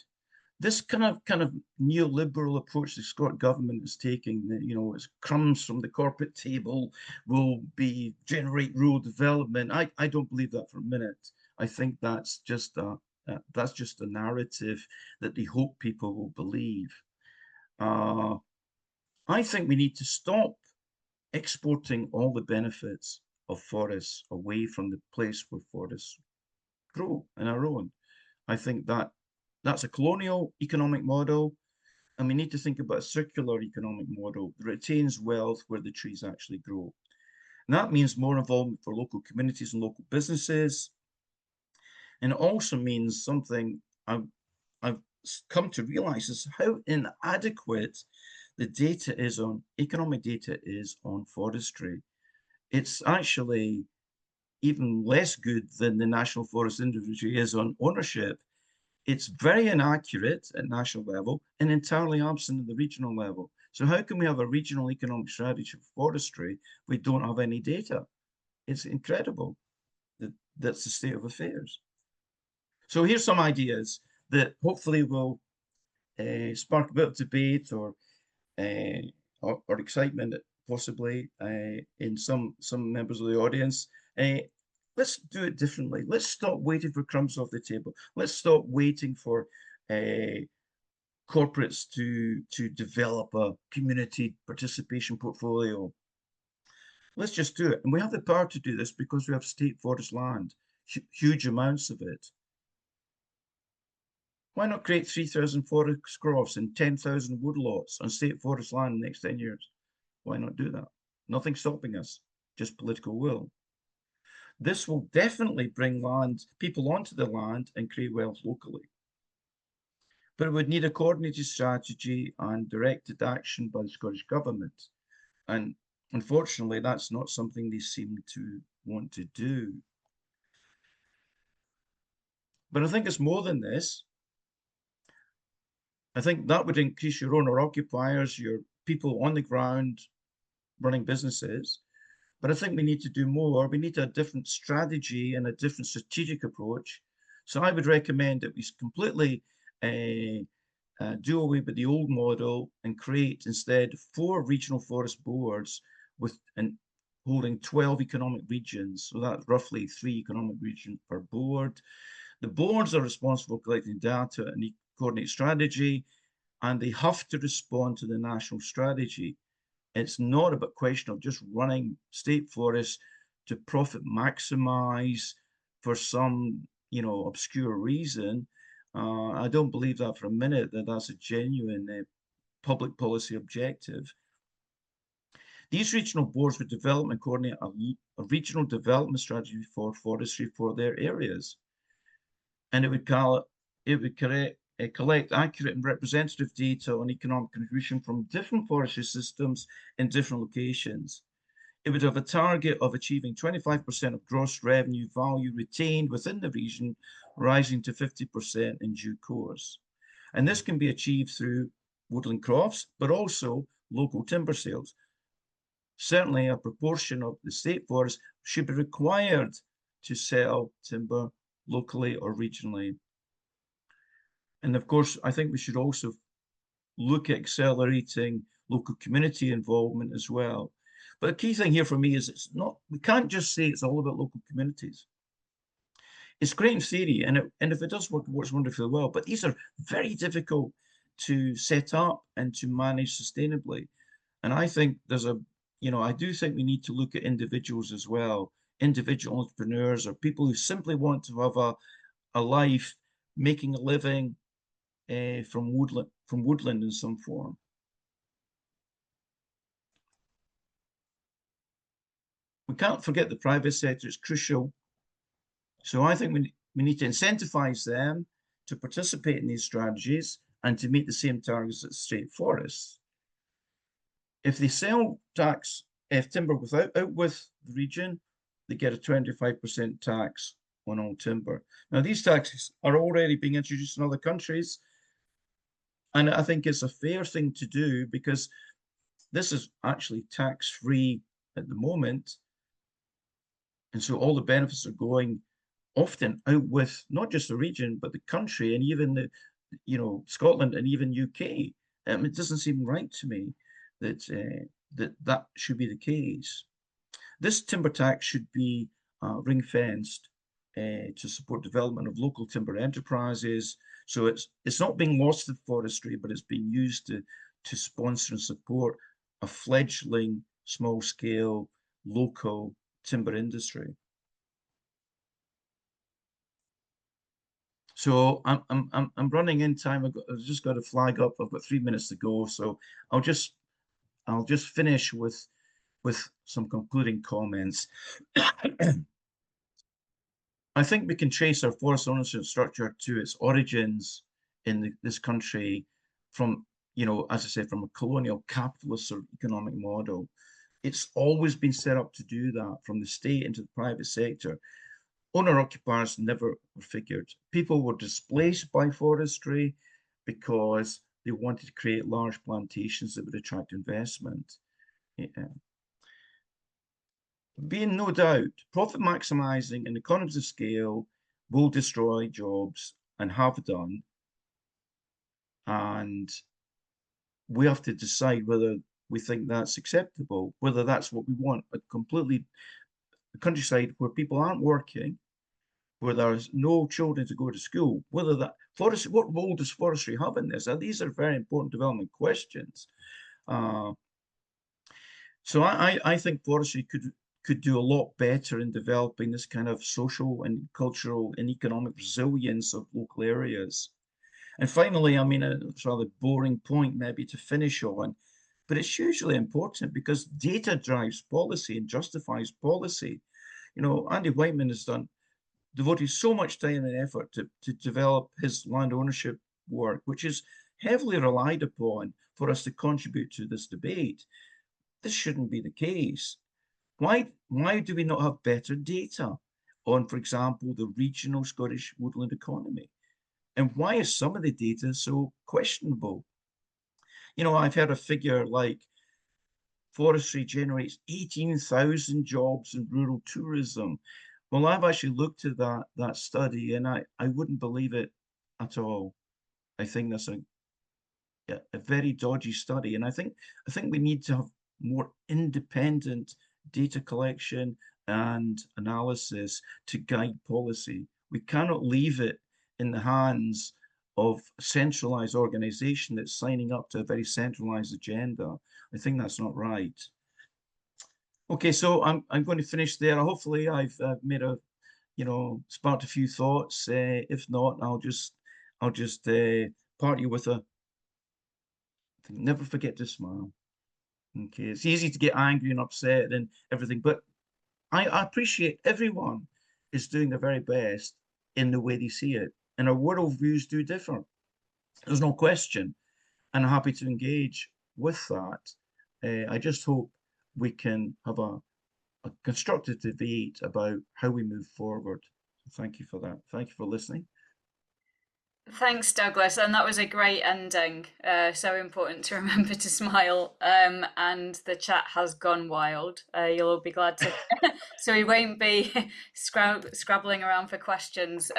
This kind of neoliberal approach the Scottish government is taking, you know, it's crumbs from the corporate table will generate rural development. I don't believe that for a minute. I think that's just a narrative that they hope people will believe. I think we need to stop exporting all the benefits of forests away from the place where forests grow in our own. I think that's a colonial economic model. And we need to think about a circular economic model that retains wealth where the trees actually grow. And that means more involvement for local communities and local businesses. And it also means something I've come to realize is how inadequate the data is on, economic data is on forestry. It's actually even less good than the National Forest Industry is on ownership. It's very inaccurate at national level and entirely absent at the regional level. So how can we have a regional economic strategy for forestry if we don't have any data? It's incredible that that's the state of affairs. So here's some ideas that hopefully will spark a bit of debate or excitement, possibly in some members of the audience. Let's do it differently. Let's stop waiting for crumbs off the table. Let's stop waiting for corporates to develop a community participation portfolio. Let's just do it. And we have the power to do this because we have state forest land, huge amounts of it. Why not create 3,000 forest crofts and 10,000 woodlots on state forest land in the next 10 years? Why not do that? Nothing stopping us, just political will. This will definitely bring people onto the land and create wealth locally. But it would need a coordinated strategy and directed action by the Scottish Government. And unfortunately, that's not something they seem to want to do. But I think it's more than this. I think that would increase your owner-occupiers, your people on the ground running businesses. But I think we need to do more. We need a different strategy and a different strategic approach. So I would recommend that we completely do away with the old model and create instead 4 regional forest boards holding 12 economic regions. So that's roughly 3 economic regions per board. The boards are responsible for collecting data and coordinate strategy, and they have to respond to the national strategy. It's not about question of just running state forests to profit maximize for some, obscure reason. I don't believe that for a minute, that that's a genuine public policy objective. These regional boards would develop and coordinate a regional development strategy for forestry for their areas. And it would collect accurate and representative data on economic contribution from different forestry systems in different locations. It would have a target of achieving 25% of gross revenue value retained within the region, rising to 50% in due course. And this can be achieved through woodland crofts, but also local timber sales. Certainly a proportion of the state forest should be required to sell timber locally or regionally. And of course, I think we should also look at accelerating local community involvement as well. But the key thing here for me is we can't just say it's all about local communities. It's great in theory, and if it does work, it works wonderfully well. But these are very difficult to set up and to manage sustainably. And I think I do think we need to look at individuals as well, individual entrepreneurs or people who simply want to have a life making a living from woodland in some form. We can't forget the private sector, it's crucial. So I think we need to incentivize them to participate in these strategies and to meet the same targets as state forests. If they sell timber out with the region, they get a 25% tax on all timber. Now, these taxes are already being introduced in other countries, and I think it's a fair thing to do because this is actually tax-free at the moment. And so all the benefits are going often out with not just the region, but the country and even Scotland and even UK. It doesn't seem right to me that should be the case. This timber tax should be ring-fenced to support development of local timber enterprises. So it's not being lost to forestry, but it's being used to sponsor and support a fledgling, small-scale, local timber industry. So I'm running in time. I've just got to flag up. I've got 3 minutes to go. So I'll just finish with some concluding comments. I think we can trace our forest ownership structure to its origins in this country from, as I said, from a colonial capitalist or economic model. It's always been set up to do that from the state into the private sector. Owner-occupiers never were figured. People were displaced by forestry because they wanted to create large plantations that would attract investment. Yeah. Being no doubt, profit maximizing and economies of scale will destroy jobs and have done. And we have to decide whether we think that's acceptable, whether that's what we want, a countryside where people aren't working, where there's no children to go to school, whether that what role does forestry have in this? These are very important development questions. So I think forestry could do a lot better in developing this kind of social and cultural and economic resilience of local areas. And finally, I mean, it's a rather boring point maybe to finish on, but it's hugely important because data drives policy and justifies policy. Andy Wightman has devoted so much time and effort to develop his land ownership work, which is heavily relied upon for us to contribute to this debate. This shouldn't be the case. Why do we not have better data on, for example, the regional Scottish woodland economy? And why is some of the data so questionable? I've heard a figure like forestry generates 18,000 jobs in rural tourism. Well, I've actually looked at that study and I wouldn't believe it at all. I think that's a very dodgy study. And I think we need to have more independent data collection and analysis to guide policy. We cannot leave it in the hands of a centralized organization that's signing up to a very centralized agenda. I think that's not right. Okay, so I'm going to finish there. Hopefully I've made sparked a few thoughts. If not, I'll just part you with never forget to smile. Okay, it's easy to get angry and upset and everything, but I appreciate everyone is doing their very best in the way they see it. And our worldviews do differ. There's no question. And I'm happy to engage with that. I just hope we can have a constructive debate about how we move forward. So thank you for that. Thank you for listening. Thanks, Douglas, and that was a great ending. So important to remember to smile. And the chat has gone wild. You'll all be glad to. So we won't be scrabbling around for questions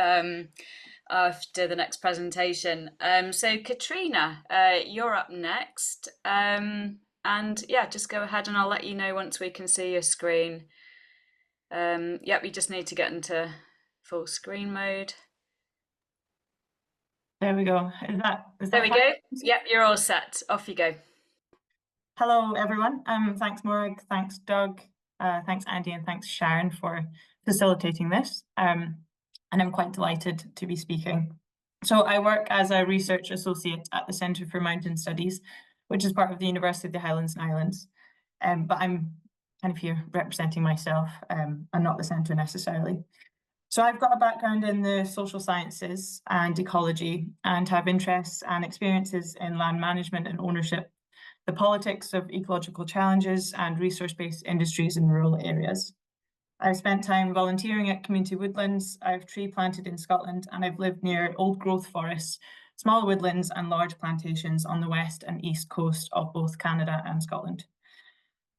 after the next presentation. So Katrina, you're up next. And yeah, just go ahead and I'll let you know once we can see your screen. Yep, we just need to get into full screen mode. There we go. There we go. Yep, you're all set. Off you go. Hello, everyone. Thanks, Morag. Thanks, Doug. Thanks, Andy, and thanks, Sharon, for facilitating this. And I'm quite delighted to be speaking. So I work as a research associate at the Centre for Mountain Studies, which is part of the University of the Highlands and Islands. But I'm kind of here representing myself and not the centre necessarily. So I've got a background in the social sciences and ecology and have interests and experiences in land management and ownership, the politics of ecological challenges and resource-based industries in rural areas. I've spent time volunteering at community woodlands, I've tree planted in Scotland, and I've lived near old growth forests, small woodlands and large plantations on the west and east coast of both Canada and Scotland.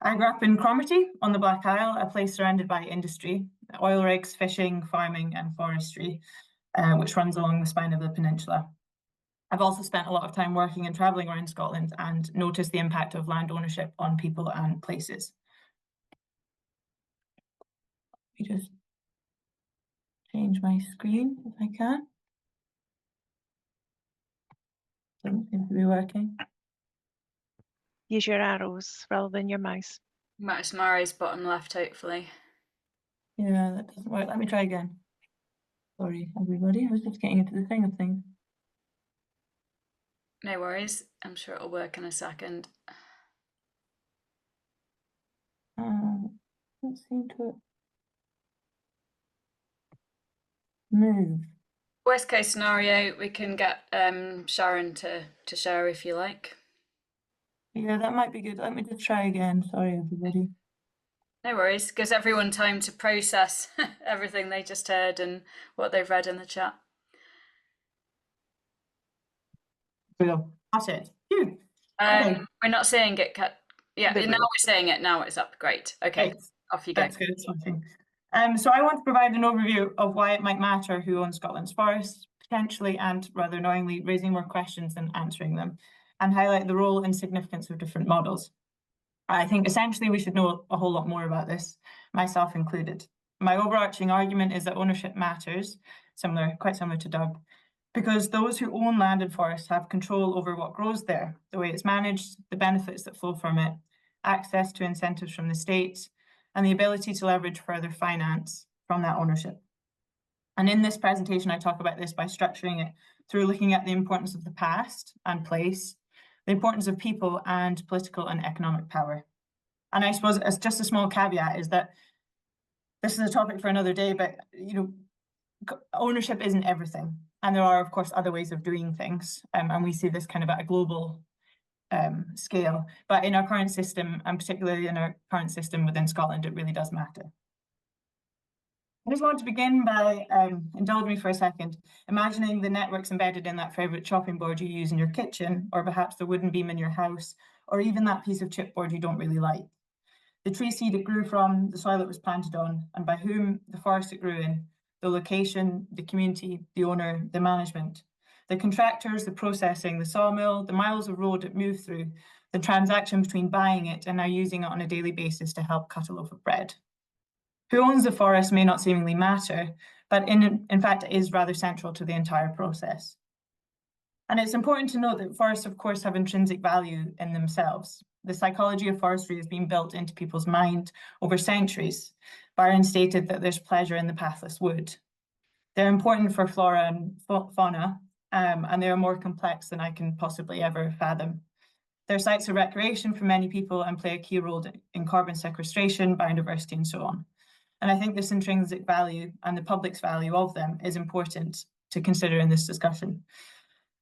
I grew up in Cromarty on the Black Isle, a place surrounded by industry, oil rigs, fishing, farming and forestry, which runs along the spine of the peninsula. I've also spent a lot of time working and travelling around Scotland and noticed the impact of land ownership on people and places. Let me just change my screen if I can. Doesn't seem to be working. Use your arrows rather than your mouse. Mouse Murray's bottom left, hopefully. Yeah, that doesn't work. Let me try again. Sorry, everybody, I was just getting into the thing of things. No worries. I'm sure it'll work in a second. Don't seem to move. Worst case scenario, we can get Sharon to share if you like. Yeah, that might be good. Let me just try again. Sorry, everybody. No worries. Gives everyone time to process everything they just heard and what they've read in the chat. There we go. That's it. Phew. Okay. We're not seeing it cut. Yeah, There we now go. we're seeing it. Now it's up. Great. Okay, Great. off you go. That's good. Something. So I want to provide an overview of why it might matter who owns Scotland's forests, potentially and rather annoyingly raising more questions than answering them, and highlight the role and significance of different models. I think essentially we should know a whole lot more about this, myself included. My overarching argument is that ownership matters, quite similar to Doug, because those who own land and forests have control over what grows there, the way it's managed, the benefits that flow from it, access to incentives from the state, and the ability to leverage further finance from that ownership. And in this presentation, I talk about this by structuring it through looking at the importance of the past and place, the importance of people, and political and economic power. And I suppose as just a small caveat is that this is a topic for another day, but ownership isn't everything. And there are, of course, other ways of doing things. And we see this kind of at a global scale. But in our current system, and particularly in our current system within Scotland, it really does matter. I just want to begin by, indulge me for a second, imagining the networks embedded in that favourite chopping board you use in your kitchen, or perhaps the wooden beam in your house, or even that piece of chipboard you don't really like. The tree seed it grew from, the soil it was planted on, and by whom, the forest it grew in, the location, the community, the owner, the management, the contractors, the processing, the sawmill, the miles of road it moved through, the transaction between buying it and now using it on a daily basis to help cut a loaf of bread. Who owns the forest may not seemingly matter, but in fact it is rather central to the entire process. And it's important to note that forests, of course, have intrinsic value in themselves. The psychology of forestry has been built into people's mind over centuries. Byron stated that there's pleasure in the pathless wood. They're important for flora and fauna, and they are more complex than I can possibly ever fathom. They're sites of recreation for many people and play a key role in carbon sequestration, biodiversity, and so on. And I think this intrinsic value and the public's value of them is important to consider in this discussion.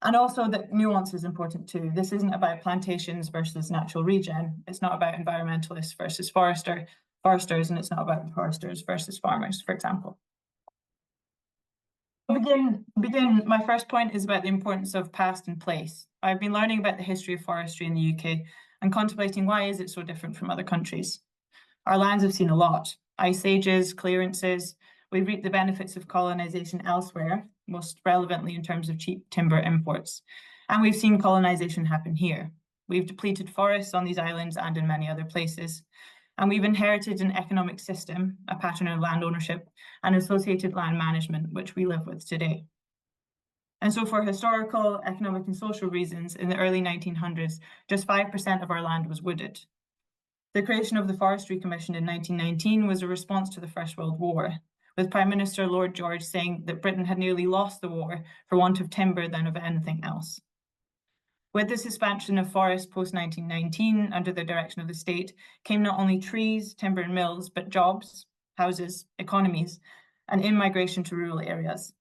And also that nuance is important too. This isn't about plantations versus natural regen. It's not about environmentalists versus foresters, and it's not about foresters versus farmers, for example. My first point is about the importance of past and place. I've been learning about the history of forestry in the UK and contemplating why is it so different from other countries. Our lands have seen a lot, ice ages, clearances. We've reaped the benefits of colonisation elsewhere, most relevantly in terms of cheap timber imports. And we've seen colonisation happen here. We've depleted forests on these islands and in many other places. And we've inherited an economic system, a pattern of land ownership, and associated land management, which we live with today. And so for historical, economic, and social reasons, in the early 1900s, just 5% of our land was wooded. The creation of the Forestry Commission in 1919 was a response to the First World War, with Prime Minister Lord George saying that Britain had nearly lost the war for want of timber than of anything else. With this expansion of forests post-1919 under the direction of the state came not only trees, timber and mills, but jobs, houses, economies, and in-migration to rural areas.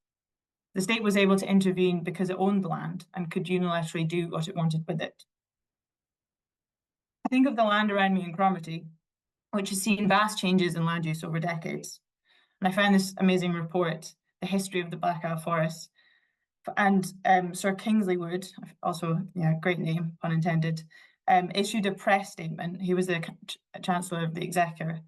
The state was able to intervene because it owned the land and could unilaterally do what it wanted with it. I think of the land around me in Cromarty, which has seen vast changes in land use over decades. And I found this amazing report, The History of the Black Isle Forests, and Sir Kingsley Wood, also, great name, pun intended, issued a press statement. He was the Chancellor of the Exchequer.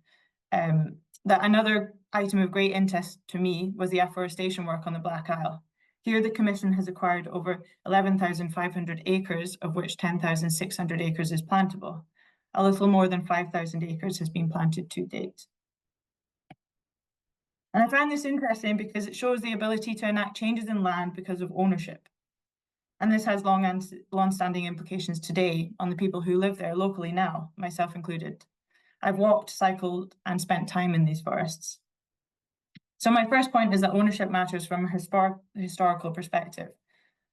That another item of great interest to me was the afforestation work on the Black Isle. Here, the Commission has acquired over 11,500 acres, of which 10,600 acres is plantable. A little more than 5,000 acres has been planted to date. And I find this interesting because it shows the ability to enact changes in land because of ownership. And this has long-standing implications today on the people who live there locally now, myself included. I've walked, cycled, and spent time in these forests. So my first point is that ownership matters from a historical perspective.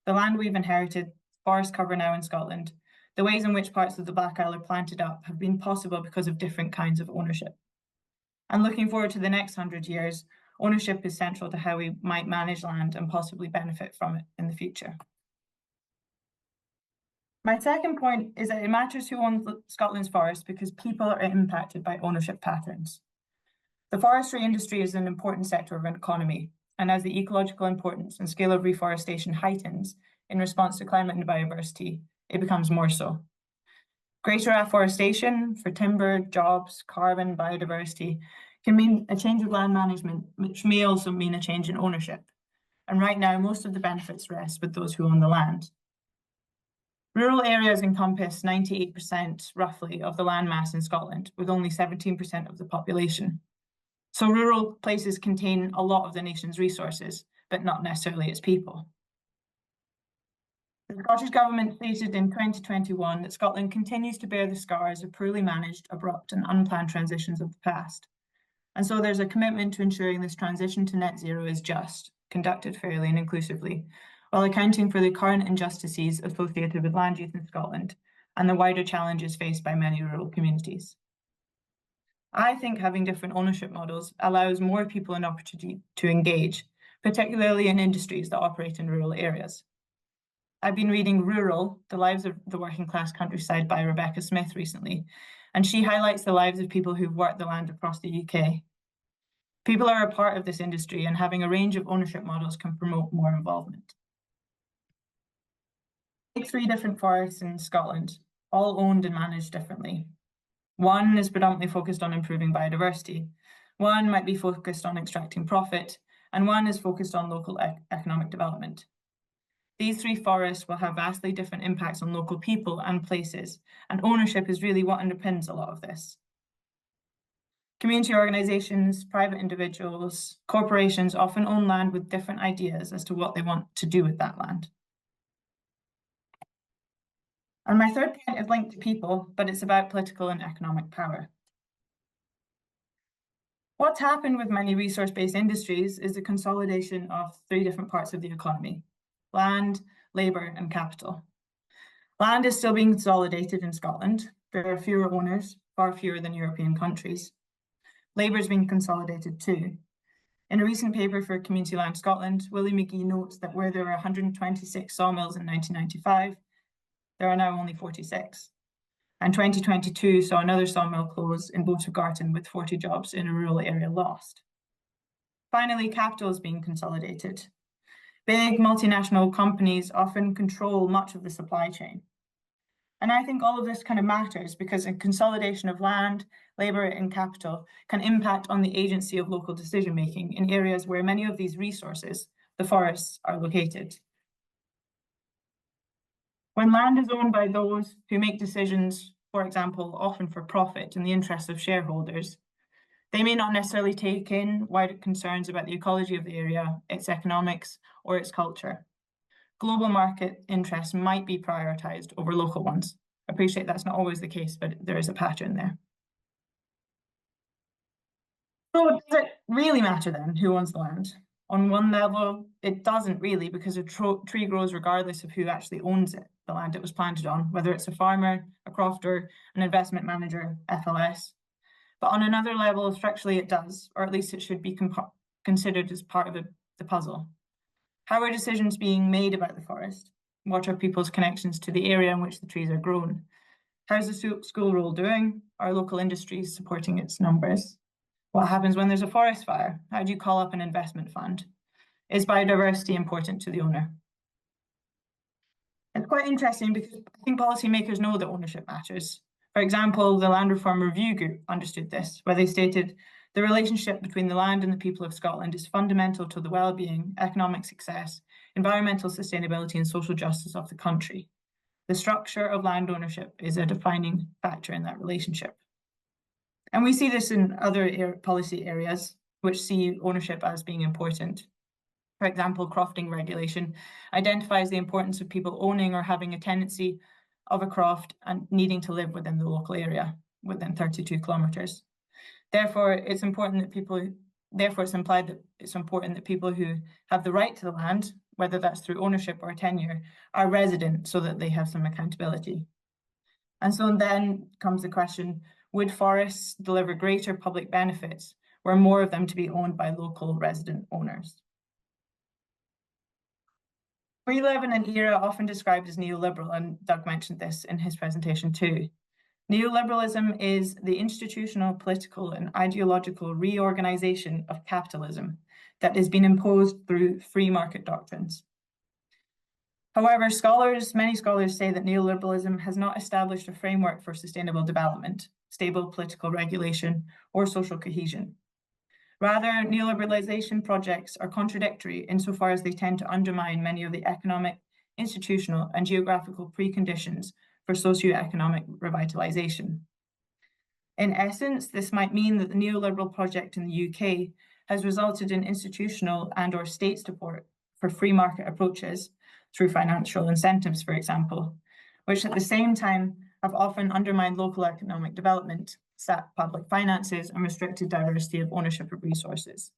The land we've inherited, forest cover now in Scotland, the ways in which parts of the Black Isle are planted up have been possible because of different kinds of ownership. And looking forward to the next 100 years, ownership is central to how we might manage land and possibly benefit from it in the future. My second point is that it matters who owns Scotland's forests because people are impacted by ownership patterns. The forestry industry is an important sector of an economy, and as the ecological importance and scale of reforestation heightens in response to climate and biodiversity, it becomes more so. Greater afforestation for timber, jobs, carbon, biodiversity can mean a change of land management, which may also mean a change in ownership. And right now, most of the benefits rest with those who own the land. Rural areas encompass 98% roughly of the land mass in Scotland, with only 17% of the population. So rural places contain a lot of the nation's resources, but not necessarily its people. The Scottish Government stated in 2021 that Scotland continues to bear the scars of poorly managed, abrupt and unplanned transitions of the past. And so there's a commitment to ensuring this transition to net zero is just, conducted fairly and inclusively, while accounting for the current injustices associated with land use in Scotland and the wider challenges faced by many rural communities. I think having different ownership models allows more people an opportunity to engage, particularly in industries that operate in rural areas. I've been reading Rural, The Lives of the Working Class Countryside by Rebecca Smith recently, and she highlights the lives of people who've worked the land across the UK. People are a part of this industry, and having a range of ownership models can promote more involvement. Take 3 different forests in Scotland, all owned and managed differently. One is predominantly focused on improving biodiversity. One might be focused on extracting profit, and one is focused on local economic development. These 3 forests will have vastly different impacts on local people and places, and ownership is really what underpins a lot of this. Community organisations, private individuals, corporations often own land with different ideas as to what they want to do with that land. And my third point is linked to people, but it's about political and economic power. What's happened with many resource-based industries is the consolidation of 3 different parts of the economy: land, labour and capital. Land is still being consolidated in Scotland. There are fewer owners, far fewer than European countries. Labour is being consolidated too. In a recent paper for Community Land Scotland, Willie McGee notes that where there were 126 sawmills in 1995, there are now only 46. And 2022 saw another sawmill close in Botergarten with 40 jobs in a rural area lost. Finally, capital is being consolidated. Big multinational companies often control much of the supply chain. And I think all of this kind of matters because a consolidation of land, labour and capital can impact on the agency of local decision-making in areas where many of these resources, the forests, are located. When land is owned by those who make decisions, for example, often for profit in the interests of shareholders, they may not necessarily take in wider concerns about the ecology of the area, its economics, or its culture. Global market interests might be prioritised over local ones. I appreciate that's not always the case, but there is a pattern there. So does it really matter then who owns the land? On one level, it doesn't really, because a tree grows regardless of who actually owns it, the land it was planted on, whether it's a farmer, a crofter, an investment manager, FLS. But on another level, structurally it does, or at least it should be considered as part of the puzzle. How are decisions being made about the forest? What are people's connections to the area in which the trees are grown? How's the school roll doing? Are local industries supporting its numbers? What happens when there's a forest fire? How do you call up an investment fund? Is biodiversity important to the owner? It's quite interesting because I think policymakers know that ownership matters. For example, the Land Reform Review Group understood this, where they stated, the relationship between the land and the people of Scotland is fundamental to the well-being, economic success, environmental sustainability and social justice of the country. The structure of land ownership is a defining factor in that relationship. And we see this in other policy areas, which see ownership as being important. For example, crofting regulation identifies the importance of people owning or having a tenancy of a croft and needing to live within the local area, within 32 kilometres. Therefore, it's important that people therefore, it's implied that it's important that people who have the right to the land, whether that's through ownership or tenure, are resident so that they have some accountability. And so then comes the question, would forests deliver greater public benefits were more of them to be owned by local resident owners? We live in an era often described as neoliberal, and Doug mentioned this in his presentation too. Neoliberalism is the institutional, political, and ideological reorganization of capitalism that has been imposed through free market doctrines. However, many scholars say that neoliberalism has not established a framework for sustainable development, stable political regulation, or social cohesion. Rather, neoliberalization projects are contradictory insofar as they tend to undermine many of the economic, institutional, and geographical preconditions for socioeconomic revitalization. In essence, this might mean that the neoliberal project in the UK has resulted in institutional and/or state support for free market approaches through financial incentives, for example, which at the same time have often undermined local economic development, sapped public finances, and restricted diversity of ownership of resources.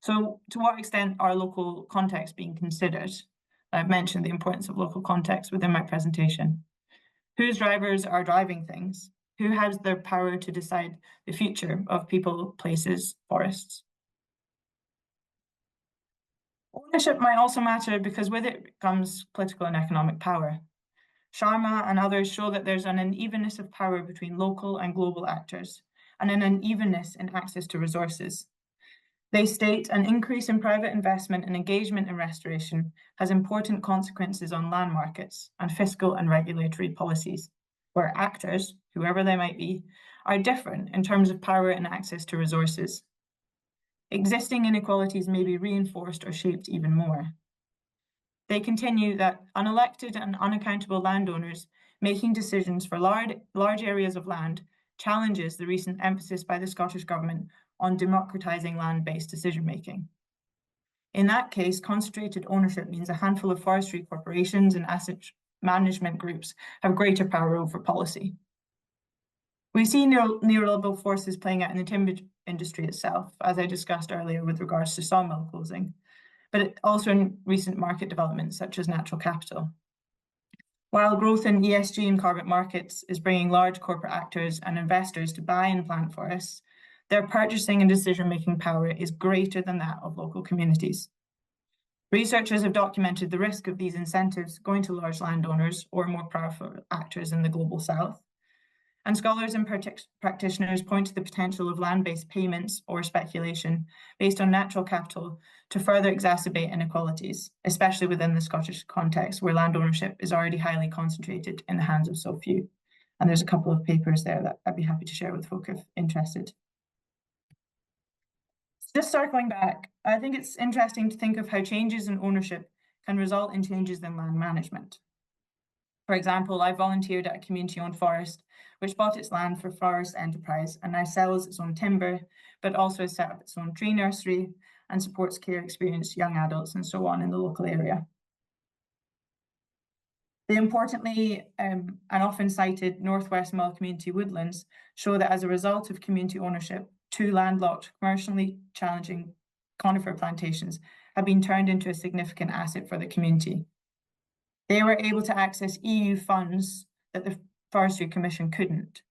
So to what extent are local contexts being considered? I've mentioned the importance of local context within my presentation. Whose drivers are driving things? Who has the power to decide the future of people, places, forests? Ownership might also matter because with it comes political and economic power. Sharma and others show that there's an unevenness of power between local and global actors, and an unevenness in access to resources. They state an increase in private investment and engagement in restoration has important consequences on land markets and fiscal and regulatory policies, where actors, whoever they might be, are different in terms of power and access to resources. Existing inequalities may be reinforced or shaped even more. They continue that unelected and unaccountable landowners making decisions for large areas of land challenges the recent emphasis by the Scottish Government on democratising land-based decision-making. In that case, concentrated ownership means a handful of forestry corporations and asset management groups have greater power over policy. We see neoliberal forces playing out in the timber industry itself, as I discussed earlier with regards to sawmill closing, but also in recent market developments such as natural capital. While growth in ESG and carbon markets is bringing large corporate actors and investors to buy and plant forests, their purchasing and decision-making power is greater than that of local communities. Researchers have documented the risk of these incentives going to large landowners or more powerful actors in the global south. And scholars and practitioners point to the potential of land-based payments or speculation based on natural capital to further exacerbate inequalities, especially within the Scottish context where land ownership is already highly concentrated in the hands of so few. And there's a couple of papers there that I'd be happy to share with folk if interested. Just circling back, I think it's interesting to think of how changes in ownership can result in changes in land management. For example, I volunteered at a community-owned forest which bought its land for forest enterprise and now sells its own timber, but also has set up its own tree nursery and supports care experienced young adults and so on in the local area. The importantly and often cited Northwest Mull community woodlands show that as a result of community ownership, 2 landlocked, commercially challenging conifer plantations have been turned into a significant asset for the community. They were able to access EU funds that the Forestry Commission couldn't.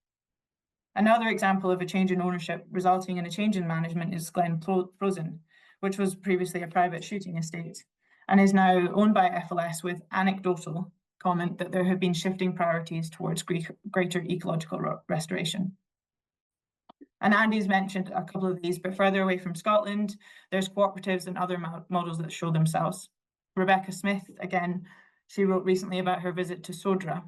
Another example of a change in ownership resulting in a change in management is Glen Frozen, which was previously a private shooting estate and is now owned by FLS with anecdotal comment that there have been shifting priorities towards greater ecological restoration. And Andy's mentioned a couple of these, but further away from Scotland, there's cooperatives and other models that show themselves. Rebecca Smith, again, she wrote recently about her visit to Sodra,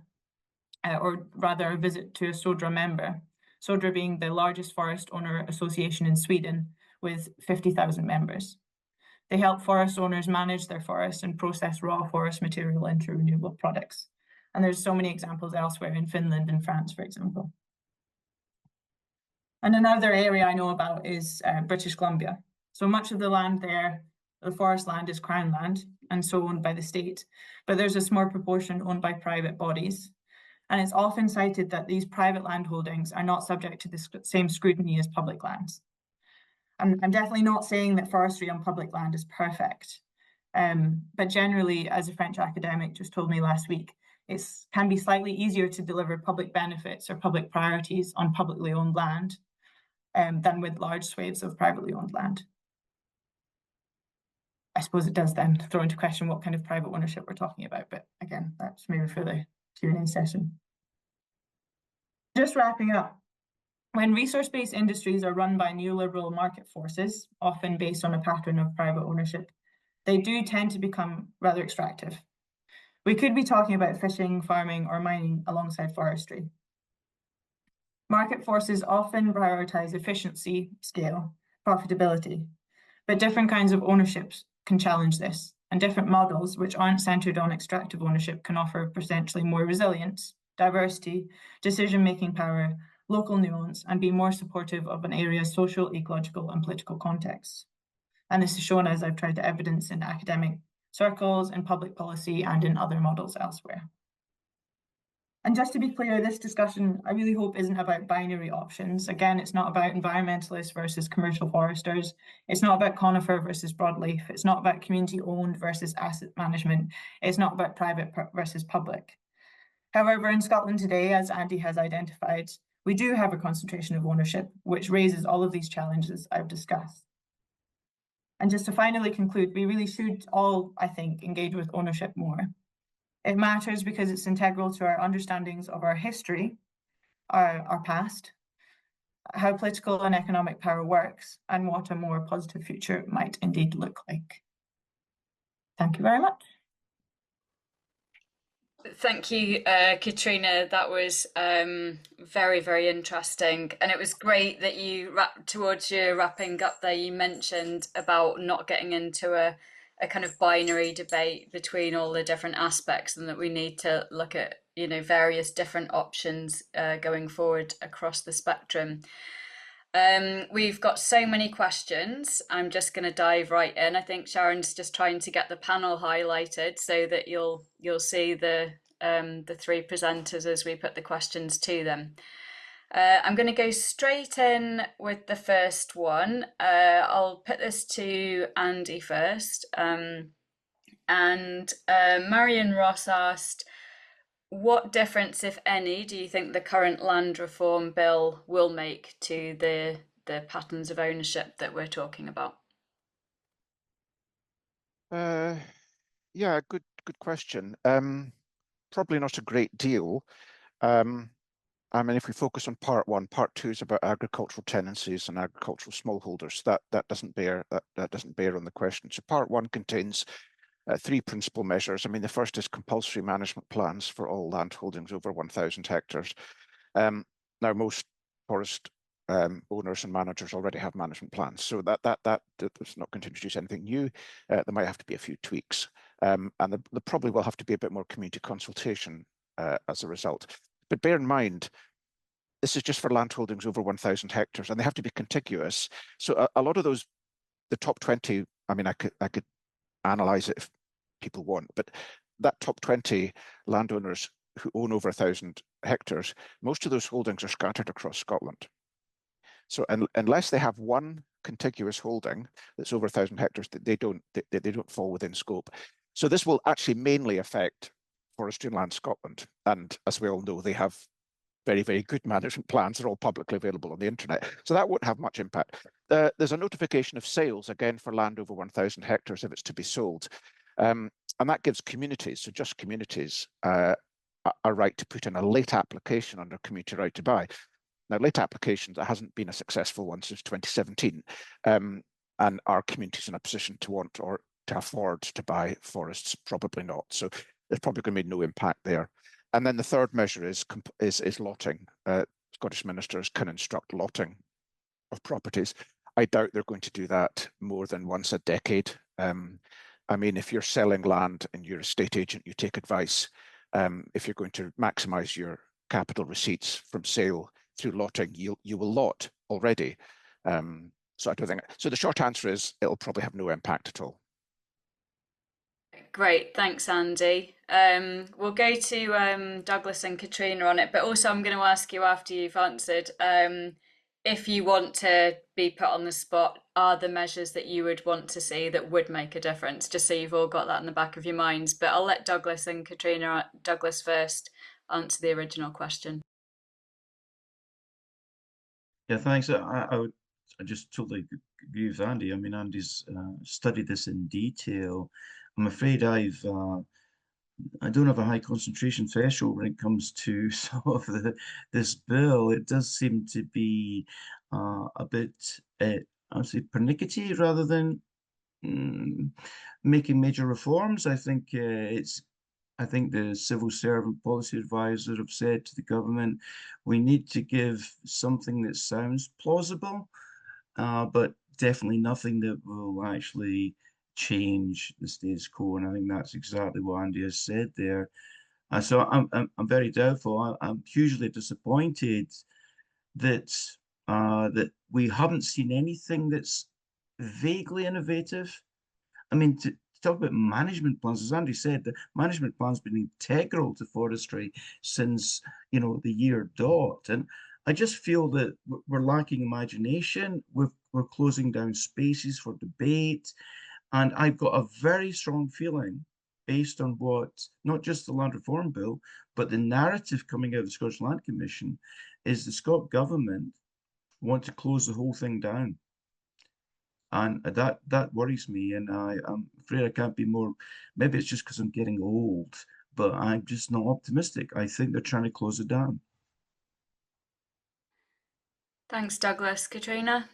or rather a visit to a Sodra member, Sodra being the largest forest owner association in Sweden with 50,000 members. They help forest owners manage their forests and process raw forest material into renewable products. And there's so many examples elsewhere in Finland and France, for example. And another area I know about is British Columbia. So much of the land there, the forest land, is Crown land and so owned by the state, but there's a small proportion owned by private bodies. And it's often cited that these private land holdings are not subject to the same scrutiny as public lands. I'm definitely not saying that forestry on public land is perfect. But generally, as a French academic just told me last week, it can be slightly easier to deliver public benefits or public priorities on publicly owned land than with large swathes of privately owned land. I suppose it does then throw into question what kind of private ownership we're talking about, but again, that's maybe for the Q&A session. Just wrapping up, when resource-based industries are run by neoliberal market forces, often based on a pattern of private ownership, they do tend to become rather extractive. We could be talking about fishing, farming, or mining alongside forestry. Market forces often prioritize efficiency, scale, profitability, but different kinds of ownerships can challenge this, and different models which aren't centered on extractive ownership can offer potentially more resilience, diversity, decision-making power, local nuance, and be more supportive of an area's social, ecological, and political contexts. And this is shown, as I've tried to evidence, in academic circles, in public policy, and in other models elsewhere. And just to be clear, this discussion, I really hope, isn't about binary options. Again, it's not about environmentalists versus commercial foresters. It's not about conifer versus broadleaf. It's not about community-owned versus asset management. It's not about private versus public. However, in Scotland today, as Andy has identified, we do have a concentration of ownership, which raises all of these challenges I've discussed. And just to finally conclude, we really should all, I think, engage with ownership more. It matters because it's integral to our understandings of our history, our past, how political and economic power works, and what a more positive future might indeed look like. Thank you very much. Thank you, Katrina. That was very, very interesting. And it was great that you, towards your wrapping up there, you mentioned about not getting into a kind of binary debate between all the different aspects, and that we need to look at, you know, various different options going forward across the spectrum. We've got so many questions. I'm just going to dive right in. I think Sharon's just trying to get the panel highlighted so that you'll see the three presenters as we put the questions to them. I'm going to go straight in with the first one. I'll put this to Andy first. Marion Ross asked, what difference, if any, do you think the current land reform bill will make to the patterns of ownership that we're talking about? Yeah, good question. Probably not a great deal. I mean, if we focus on part one, part two is about agricultural tenancies and agricultural smallholders. That doesn't bear on the question. So part one contains three principal measures. I mean, the first is compulsory management plans for all land holdings over 1,000 hectares. Now, most forest owners and managers already have management plans, so that's not going to introduce anything new. There might have to be a few tweaks, and there probably will have to be a bit more community consultation as a result. But bear in mind, this is just for land holdings over 1,000 hectares, and they have to be contiguous. So a lot of those, the top 20, I mean, I could analyze it if people want, but that top 20 landowners who own over 1,000 hectares, most of those holdings are scattered across Scotland. So unless they have one contiguous holding that's over 1,000 hectares, they don't fall within scope. So this will actually mainly affect Forestry and Land Scotland, and as we all know, they have very, very good management plans. They're all publicly available on the internet, so that won't have much impact. There's a notification of sales again for land over 1,000 hectares if it's to be sold, and that gives communities, so just communities, a right to put in a late application under community right to buy. Now, late applications, that hasn't been a successful one since 2017, and are communities in a position to want or to afford to buy forests? Probably not. So there's probably going to be no impact there. And then the third measure is lotting. Scottish ministers can instruct lotting of properties. I doubt they're going to do that more than once a decade. I mean, if you're selling land and you're a estate agent, you take advice. If you're going to maximize your capital receipts from sale through lotting, you will lot already. So I don't think so. The short answer is it'll probably have no impact at all. Great, thanks, Andy. We'll go to Douglas and Katrina on it, but also I'm going to ask you after you've answered, if you want to be put on the spot, are the measures that you would want to see that would make a difference, just so you've all got that in the back of your minds. But I'll let Douglas and Katrina, Douglas first, answer the original question. Yeah, thanks. I just totally agree with Andy. I mean, Andy's studied this in detail. I'm afraid I don't have a high concentration threshold when it comes to some of this bill. It does seem to be a bit, I would say, pernickety rather than making major reforms. I think I think the civil servant policy advisors have said to the government, we need to give something that sounds plausible, but definitely nothing that will actually change the status quo. And I think that's exactly what Andy has said there. So I'm very doubtful. I'm hugely disappointed that that we haven't seen anything that's vaguely innovative. I mean, to talk about management plans, as Andy said, the management plan's been integral to forestry since, you know, the year dot. And I just feel that we're lacking imagination. We're closing down spaces for debate. And I've got a very strong feeling, based on what, not just the Land Reform Bill, but the narrative coming out of the Scottish Land Commission, is the Scottish government want to close the whole thing down. And that worries me, and I'm afraid I can't be more. Maybe it's just because I'm getting old, but I'm just not optimistic. I think they're trying to close it down. Thanks, Douglas. Katrina?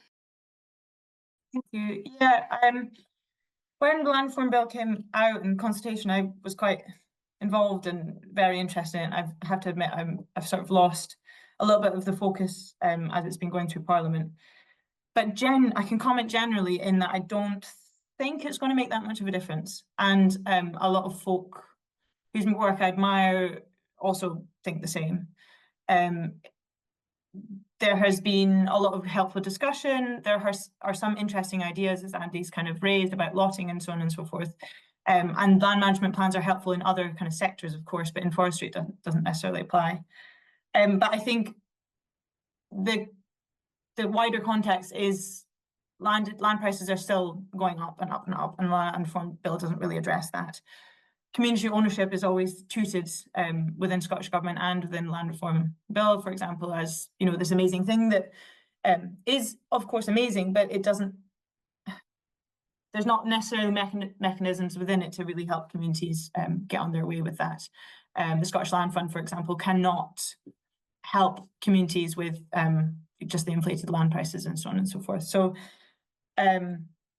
Thank you. Yeah, when the Land Reform Bill came out in consultation, I was quite involved and very interested in it. I have to admit, I've sort of lost a little bit of the focus as it's been going through Parliament. But I can comment generally in that I don't think it's going to make that much of a difference. And a lot of folk whose work I admire also think the same. There has been a lot of helpful discussion. There are some interesting ideas, as Andy's kind of raised, about lotting and so on and so forth. And land management plans are helpful in other kind of sectors, of course, but in forestry it doesn't necessarily apply. But I think the wider context is land prices are still going up and up and up, and the Land Reform Bill doesn't really address that. Community ownership is always touted within Scottish Government and within the Land Reform Bill, for example, as, you know, this amazing thing that is, of course, amazing, but it doesn't, there's not necessarily mechanisms within it to really help communities get on their way with that. The Scottish Land Fund, for example, cannot help communities with just the inflated land prices and so on and so forth. So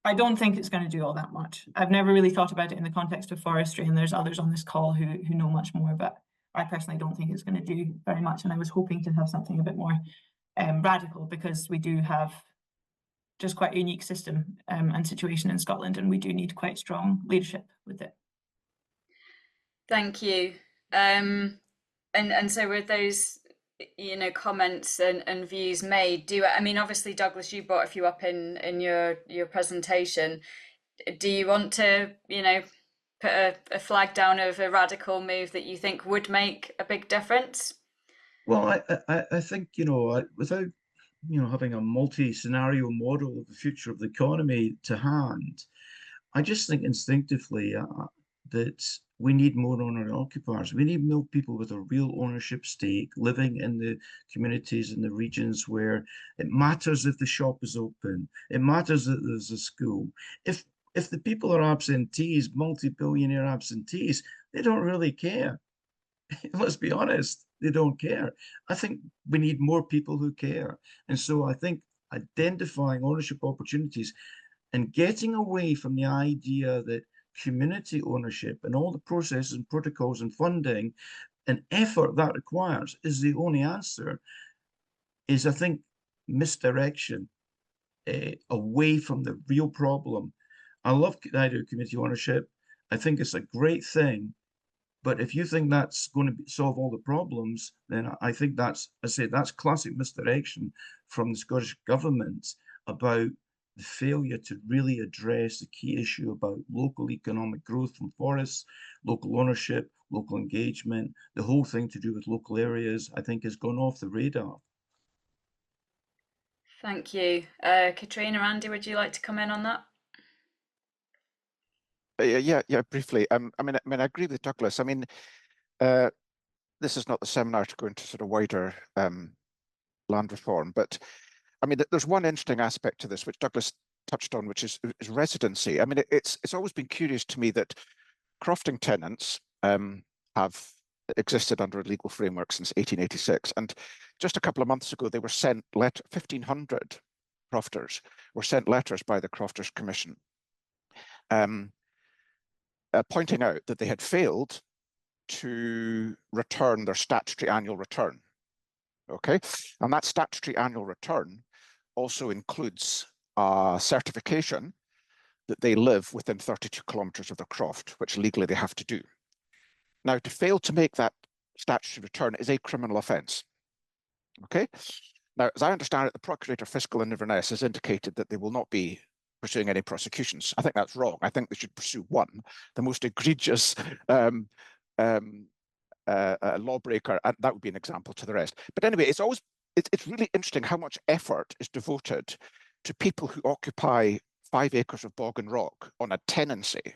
I don't think it's going to do all that much. I've never really thought about it in the context of forestry, and there's others on this call who know much more, but I personally don't think it's going to do very much. And I was hoping to have something a bit more radical, because we do have just quite a unique system and situation in Scotland, and we do need quite strong leadership with it. Thank you. And so with those, you know, comments and views made, I mean, obviously, Douglas, you brought a few up in your presentation. Do you want to, you know, put a flag down of a radical move that you think would make a big difference? Well, I think, you know, without, you know, having a multi-scenario model of the future of the economy to hand, I just think instinctively that we need more owner-occupiers. We need more people with a real ownership stake living in the communities and the regions where it matters if the shop is open. It matters that there's a school. If the people are absentees, multi-billionaire absentees, they don't really care. Let's be honest, they don't care. I think we need more people who care. And so I think identifying ownership opportunities and getting away from the idea that community ownership and all the processes and protocols and funding and effort that requires is the only answer is, I think, misdirection away from the real problem. I love the idea of community ownership. I think it's a great thing. But if you think that's going to solve all the problems, then I think that's, I say, that's classic misdirection from the Scottish government about the failure to really address the key issue about local economic growth from forests, local ownership, local engagement. The whole thing to do with local areas, I think, has gone off the radar. Thank you. Katrina, Andy, would you like to come in on that? Yeah, briefly. I mean, I agree with Douglas. I mean, this is not the seminar to go into sort of wider land reform, but I mean, there's one interesting aspect to this which Douglas touched on, which is residency. I mean, it's always been curious to me that crofting tenants have existed under a legal framework since 1886, and just a couple of months ago they were sent 1,500 crofters were sent letters by the Crofters Commission, pointing out that they had failed to return their statutory annual return. Okay, and that statutory annual return also includes a certification that they live within 32 kilometres of their croft, which legally they have to do. Now, to fail to make that statutory return is a criminal offence. Okay. Now, as I understand it, the Procurator Fiscal in Inverness has indicated that they will not be pursuing any prosecutions. I think that's wrong. I think they should pursue one, the most egregious lawbreaker, and that would be an example to the rest. But anyway, it's really interesting how much effort is devoted to people who occupy 5 acres of bog and rock on a tenancy,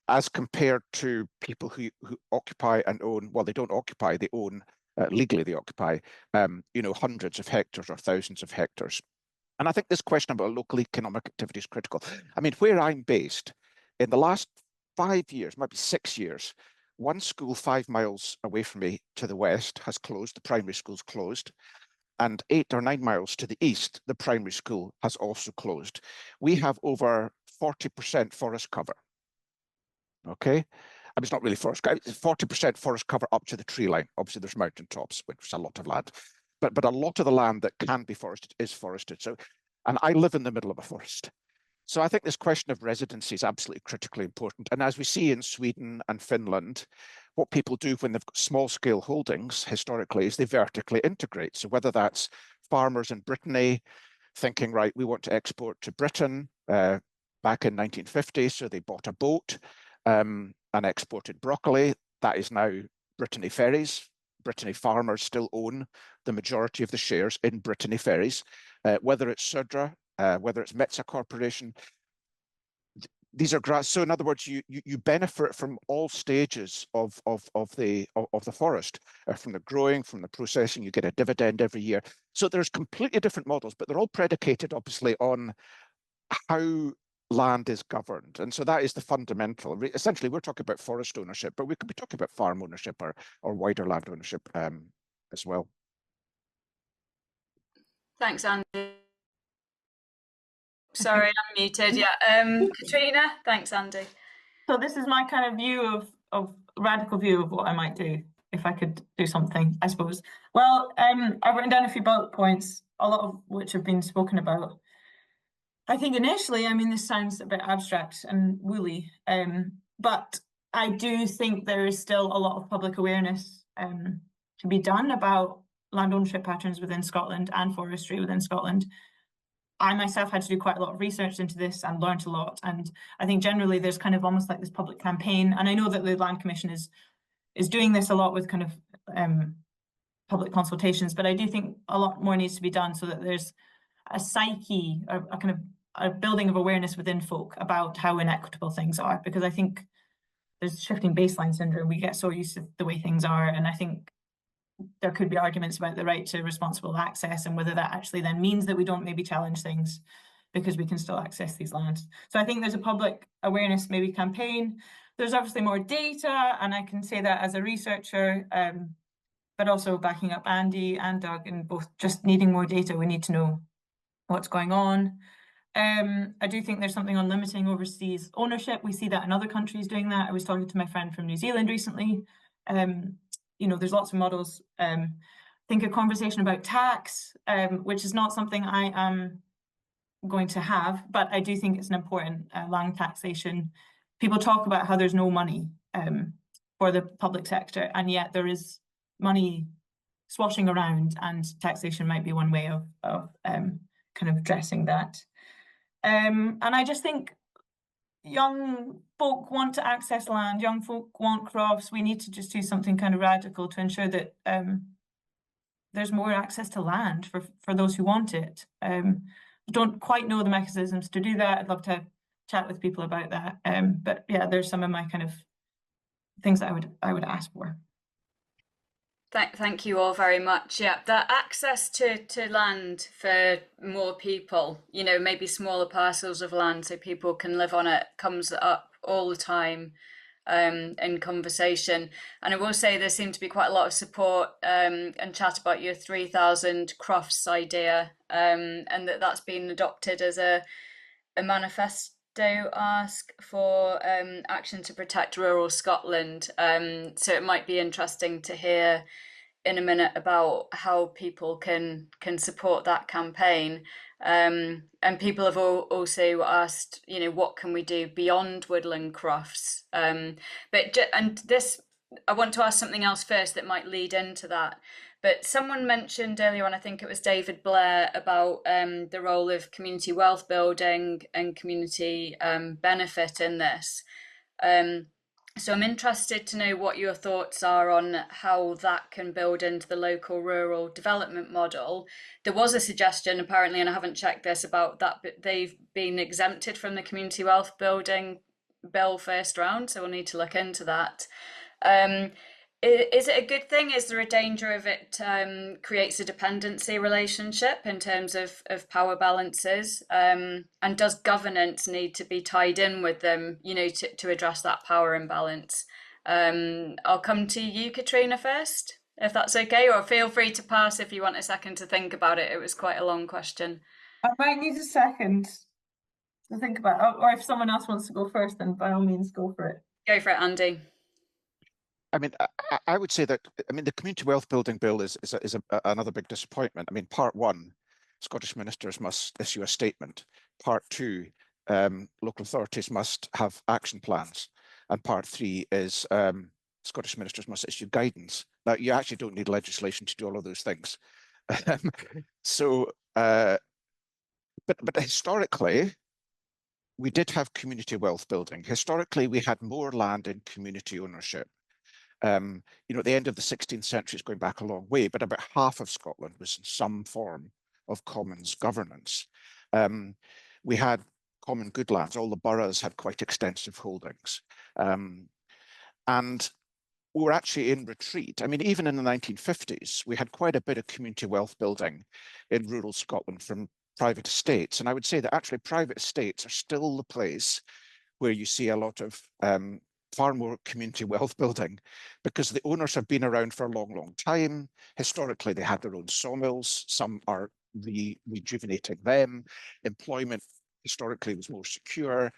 as compared to people who occupy and own, well, they don't occupy, they own, legally they occupy, hundreds of hectares or thousands of hectares. And I think this question about local economic activity is critical. I mean, where I'm based, in the last 5 years, maybe 6 years, one school 5 miles away from me to the west has closed, the primary school's closed, and 8 or 9 miles to the east, the primary school has also closed. We have over 40% forest cover. Okay, I mean, it's not really forest cover, it's 40% forest cover up to the tree line. Obviously, there's mountain tops, which is a lot of land, but a lot of the land that can be forested is forested. So, and I live in the middle of a forest. So I think this question of residency is absolutely critically important. And as we see in Sweden and Finland, what people do when they've got small scale holdings historically is they vertically integrate. So whether that's farmers in Brittany thinking, right, we want to export to Britain back in 1950, so they bought a boat and exported broccoli. That is now Brittany Ferries. Brittany farmers still own the majority of the shares in Brittany Ferries. Whether it's Sudra, whether it's Metza Corporation, these are grass. So in other words, you benefit from all stages of the forest, from the growing, from the processing. You get a dividend every year. So there's completely different models, but they're all predicated, obviously, on how land is governed. And so that is the fundamental. Essentially, we're talking about forest ownership, but we could be talking about farm ownership or wider land ownership as well. Thanks, Andy. Sorry, I'm muted. Yeah, Katrina. Thanks, Andy. So this is my kind of view of radical view of what I might do if I could do something, I suppose. Well, I've written down a few bullet points, a lot of which have been spoken about. I think initially, I mean, this sounds a bit abstract and woolly, but I do think there is still a lot of public awareness to be done about land ownership patterns within Scotland and forestry within Scotland. I myself had to do quite a lot of research into this and learned a lot. And I think generally there's kind of almost like this public campaign. And I know that the Land Commission is doing this a lot with kind of public consultations, but I do think a lot more needs to be done so that there's a psyche, a kind of a building of awareness within folk about how inequitable things are, because I think there's shifting baseline syndrome. We get so used to the way things are, and I think there could be arguments about the right to responsible access and whether that actually then means that we don't maybe challenge things because we can still access these lands. So I think there's a public awareness maybe campaign. There's obviously more data, and I can say that as a researcher, but also backing up Andy and Doug, and both just needing more data. We need to know what's going on. I do think there's something on limiting overseas ownership. We see that in other countries doing that. I was talking to my friend from New Zealand recently. There's lots of models. I think a conversation about tax, which is not something I am going to have, but I do think it's an important land taxation. People talk about how there's no money for the public sector, and yet there is money swashing around, and taxation might be one way of kind of addressing that. And I just think young folk want to access land, young folk want crofts. We need to just do something kind of radical to ensure that there's more access to land for those who want it. Don't quite know the mechanisms to do that. I'd love to chat with people about that. But yeah, there's some of my kind of things that I would ask for. Thank you all very much. Yeah, that access to land for more people, you know, maybe smaller parcels of land so people can live on it, comes up all the time in conversation. And I will say there seemed to be quite a lot of support and chat about your 3,000 crofts idea, and that's been adopted as a manifesto ask for action to protect rural Scotland. So it might be interesting to hear in a minute about how people can support that campaign. And people have also asked, you know, what can we do beyond woodland crofts? I want to ask something else first that might lead into that. But someone mentioned earlier on, I think it was David Blair, about the role of community wealth building and community benefit in this. So I'm interested to know what your thoughts are on how that can build into the local rural development model. There was a suggestion apparently, and I haven't checked this, about that, but they've been exempted from the community wealth building bill first round, so we'll need to look into that. Is it a good thing? Is there a danger of it creates a dependency relationship in terms of power balances? And does governance need to be tied in with them, you know, to address that power imbalance? I'll come to you, Katrina, first, if that's okay, or feel free to pass if you want a second to think about it. It was quite a long question. I might need a second to think about it, or if someone else wants to go first, then by all means go for it. Go for it, Andy. I mean, I would say that, I mean, the community wealth building bill is another big disappointment. I mean, part one, Scottish ministers must issue a statement. Part two, local authorities must have action plans. And part three is Scottish ministers must issue guidance. Now, you actually don't need legislation to do all of those things. But historically, we did have community wealth building. Historically, we had more land in community ownership. You know, at the end of the 16th century, it's going back a long way, but about half of Scotland was in some form of commons governance. We had common good lands. All the boroughs had quite extensive holdings. And we were actually in retreat. I mean, even in the 1950s, we had quite a bit of community wealth building in rural Scotland from private estates. And I would say that actually private estates are still the place where you see a lot of far more community wealth building, because the owners have been around for a long, long time. Historically, they had their own sawmills. Some are rejuvenating them. Employment historically was more secure.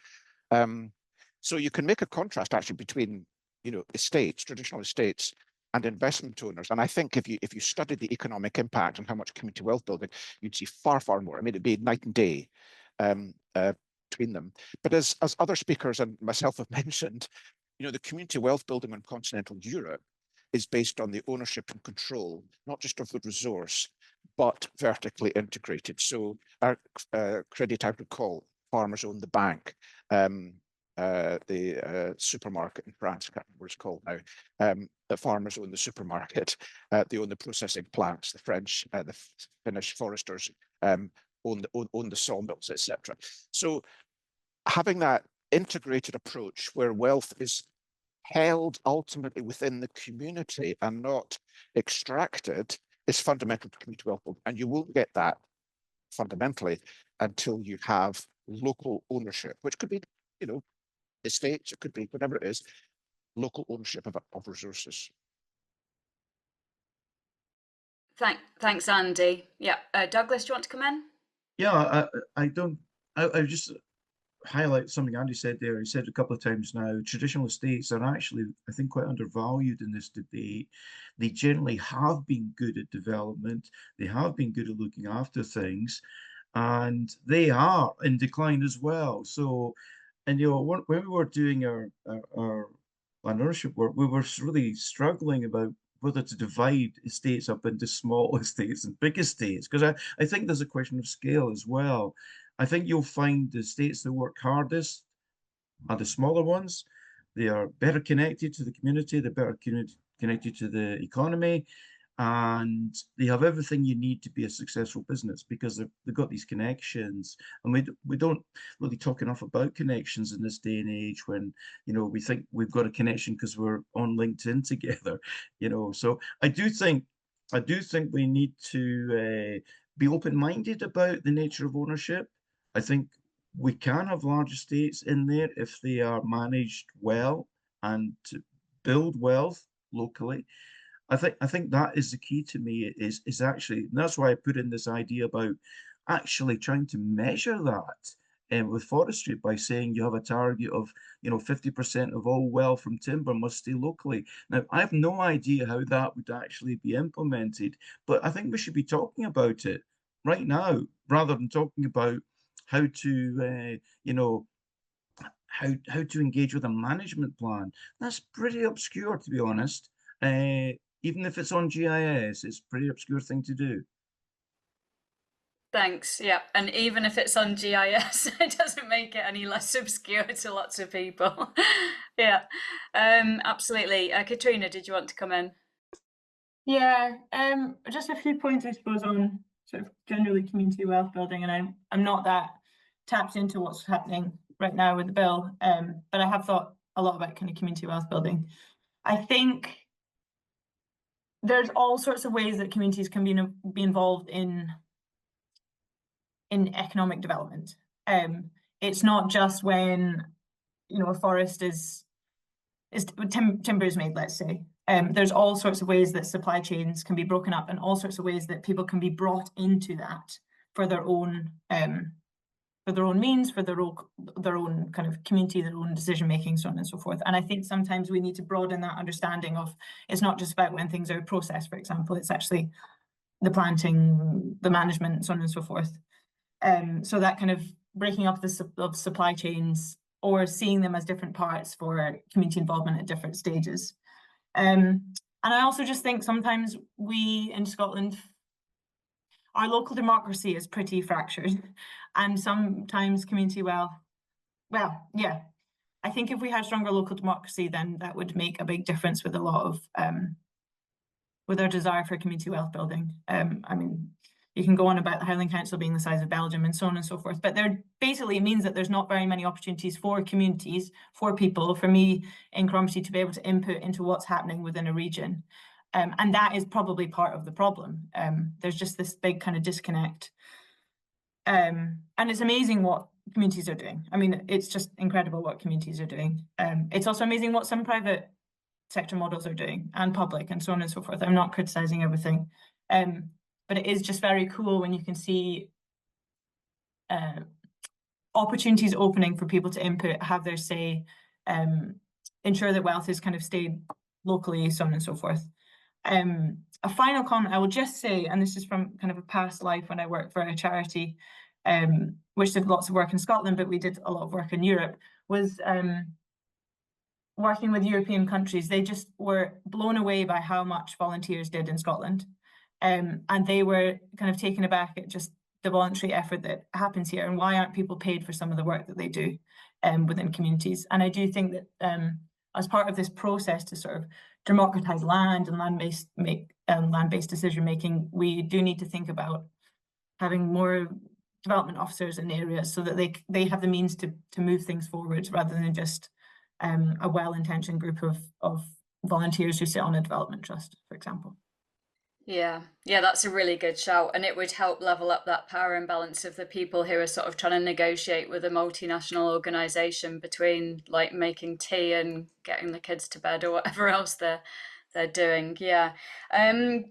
So you can make a contrast actually between, you know, estates, traditional estates, and investment owners. And I think if you study the economic impact and how much community wealth building, you'd see far, far more. I mean, it'd be night and day between them. But as other speakers and myself have mentioned, you know, the community wealth building in continental Europe is based on the ownership and control, not just of the resource, but vertically integrated. So our Credit Agricole, farmers own the bank, the supermarket in France, I can't remember what it's called now. The farmers own the supermarket, they own the processing plants, the Finnish foresters own the sawmills, etc. So having that integrated approach where wealth is held ultimately within the community and not extracted is fundamental to community wealth building. And you won't get that fundamentally until you have local ownership, which could be, you know, estates, it could be whatever it is, local ownership of resources. Thanks, Andy. Yeah, Douglas, do you want to come in? Yeah, I just highlight something Andy said there. He said a couple of times now, traditional estates are actually, I think, quite undervalued in this debate. They generally have been good at development. They have been good at looking after things, and they are in decline as well. So, and you know, when we were doing our land ownership work, we were really struggling about whether to divide estates up into small estates and big estates, because I think there's a question of scale as well. I think you'll find the estates that work hardest are the smaller ones. They are better connected to the community, they're better connected to the economy, and they have everything you need to be a successful business because they've got these connections. And we don't really talk enough about connections in this day and age when, you know, we think we've got a connection because we're on LinkedIn together, you know. So I do think we need to be open-minded about the nature of ownership. I think we can have large estates in there if they are managed well and to build wealth locally. I think that is the key to me, is actually, and that's why I put in this idea about actually trying to measure that with forestry by saying you have a target of, you know, 50% of all wealth from timber must stay locally. Now, I have no idea how that would actually be implemented, but I think we should be talking about it right now rather than talking about how to, you know, how to engage with a management plan. That's pretty obscure, to be honest. Even if it's on GIS, it's a pretty obscure thing to do. Thanks. Yeah, and even if it's on GIS, it doesn't make it any less obscure to lots of people. Yeah, absolutely. Katrina, did you want to come in? Yeah, just a few points, I suppose, on sort of generally community wealth building, and I'm not that tapped into what's happening right now with the bill, but I have thought a lot about kind of community wealth building. I think there's all sorts of ways that communities can be involved in economic development. It's not just when, you know, a forest is timber is made, let's say. There's all sorts of ways that supply chains can be broken up, and all sorts of ways that people can be brought into that for their own means, for their own kind of community, their own decision making, so on and so forth. And I think sometimes we need to broaden that understanding of, it's not just about when things are processed, for example, it's actually the planting, the management, so on and so forth. So that kind of breaking up of supply chains, or seeing them as different parts for community involvement at different stages. And I also just think sometimes we in Scotland, our local democracy is pretty fractured, and sometimes community well, yeah, I think if we had stronger local democracy, then that would make a big difference with a lot of with our desire for community wealth building. I mean, you can go on about the Highland Council being the size of Belgium and so on and so forth, but there basically means that there's not very many opportunities for communities, for people, for me in Cromarty to be able to input into what's happening within a region. And that is probably part of the problem. There's just this big kind of disconnect. And it's amazing what communities are doing. I mean, it's just incredible what communities are doing. It's also amazing what some private sector models are doing, and public, and so on and so forth. I'm not criticizing everything. But it is just very cool when you can see opportunities opening for people to input, have their say, ensure that wealth is kind of stayed locally, so on and so forth. A final comment I will just say, and this is from kind of a past life when I worked for a charity, which did lots of work in Scotland, but we did a lot of work in Europe, was working with European countries. They just were blown away by how much volunteers did in Scotland. And they were kind of taken aback at just the voluntary effort that happens here, and why aren't people paid for some of the work that they do within communities. And I do think that as part of this process to sort of democratize land and land-based decision making, we do need to think about having more development officers in areas so that they have the means to move things forward, rather than just a well-intentioned group of volunteers who sit on a development trust, for example. Yeah, that's a really good shout, and it would help level up that power imbalance of the people who are sort of trying to negotiate with a multinational organisation between like making tea and getting the kids to bed or whatever else they're doing. Yeah.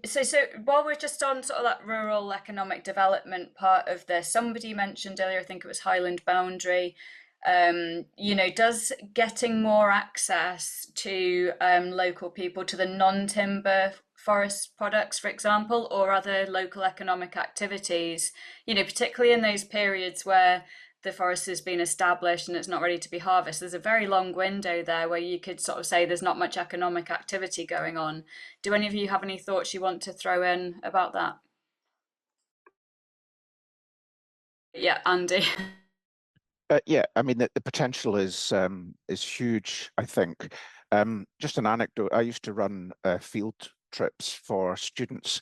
So while we're just on sort of that rural economic development part of this, somebody mentioned earlier, I think it was Highland Boundary. You know, does getting more access to local people to the non-timber forest products, for example, or other local economic activities, you know, particularly in those periods where the forest has been established and it's not ready to be harvested, there's a very long window there where you could sort of say there's not much economic activity going on. Do any of you have any thoughts you want to throw in about that? Yeah, Andy. Yeah, I mean, the potential is huge, I think. Just an anecdote, I used to run field trips for students,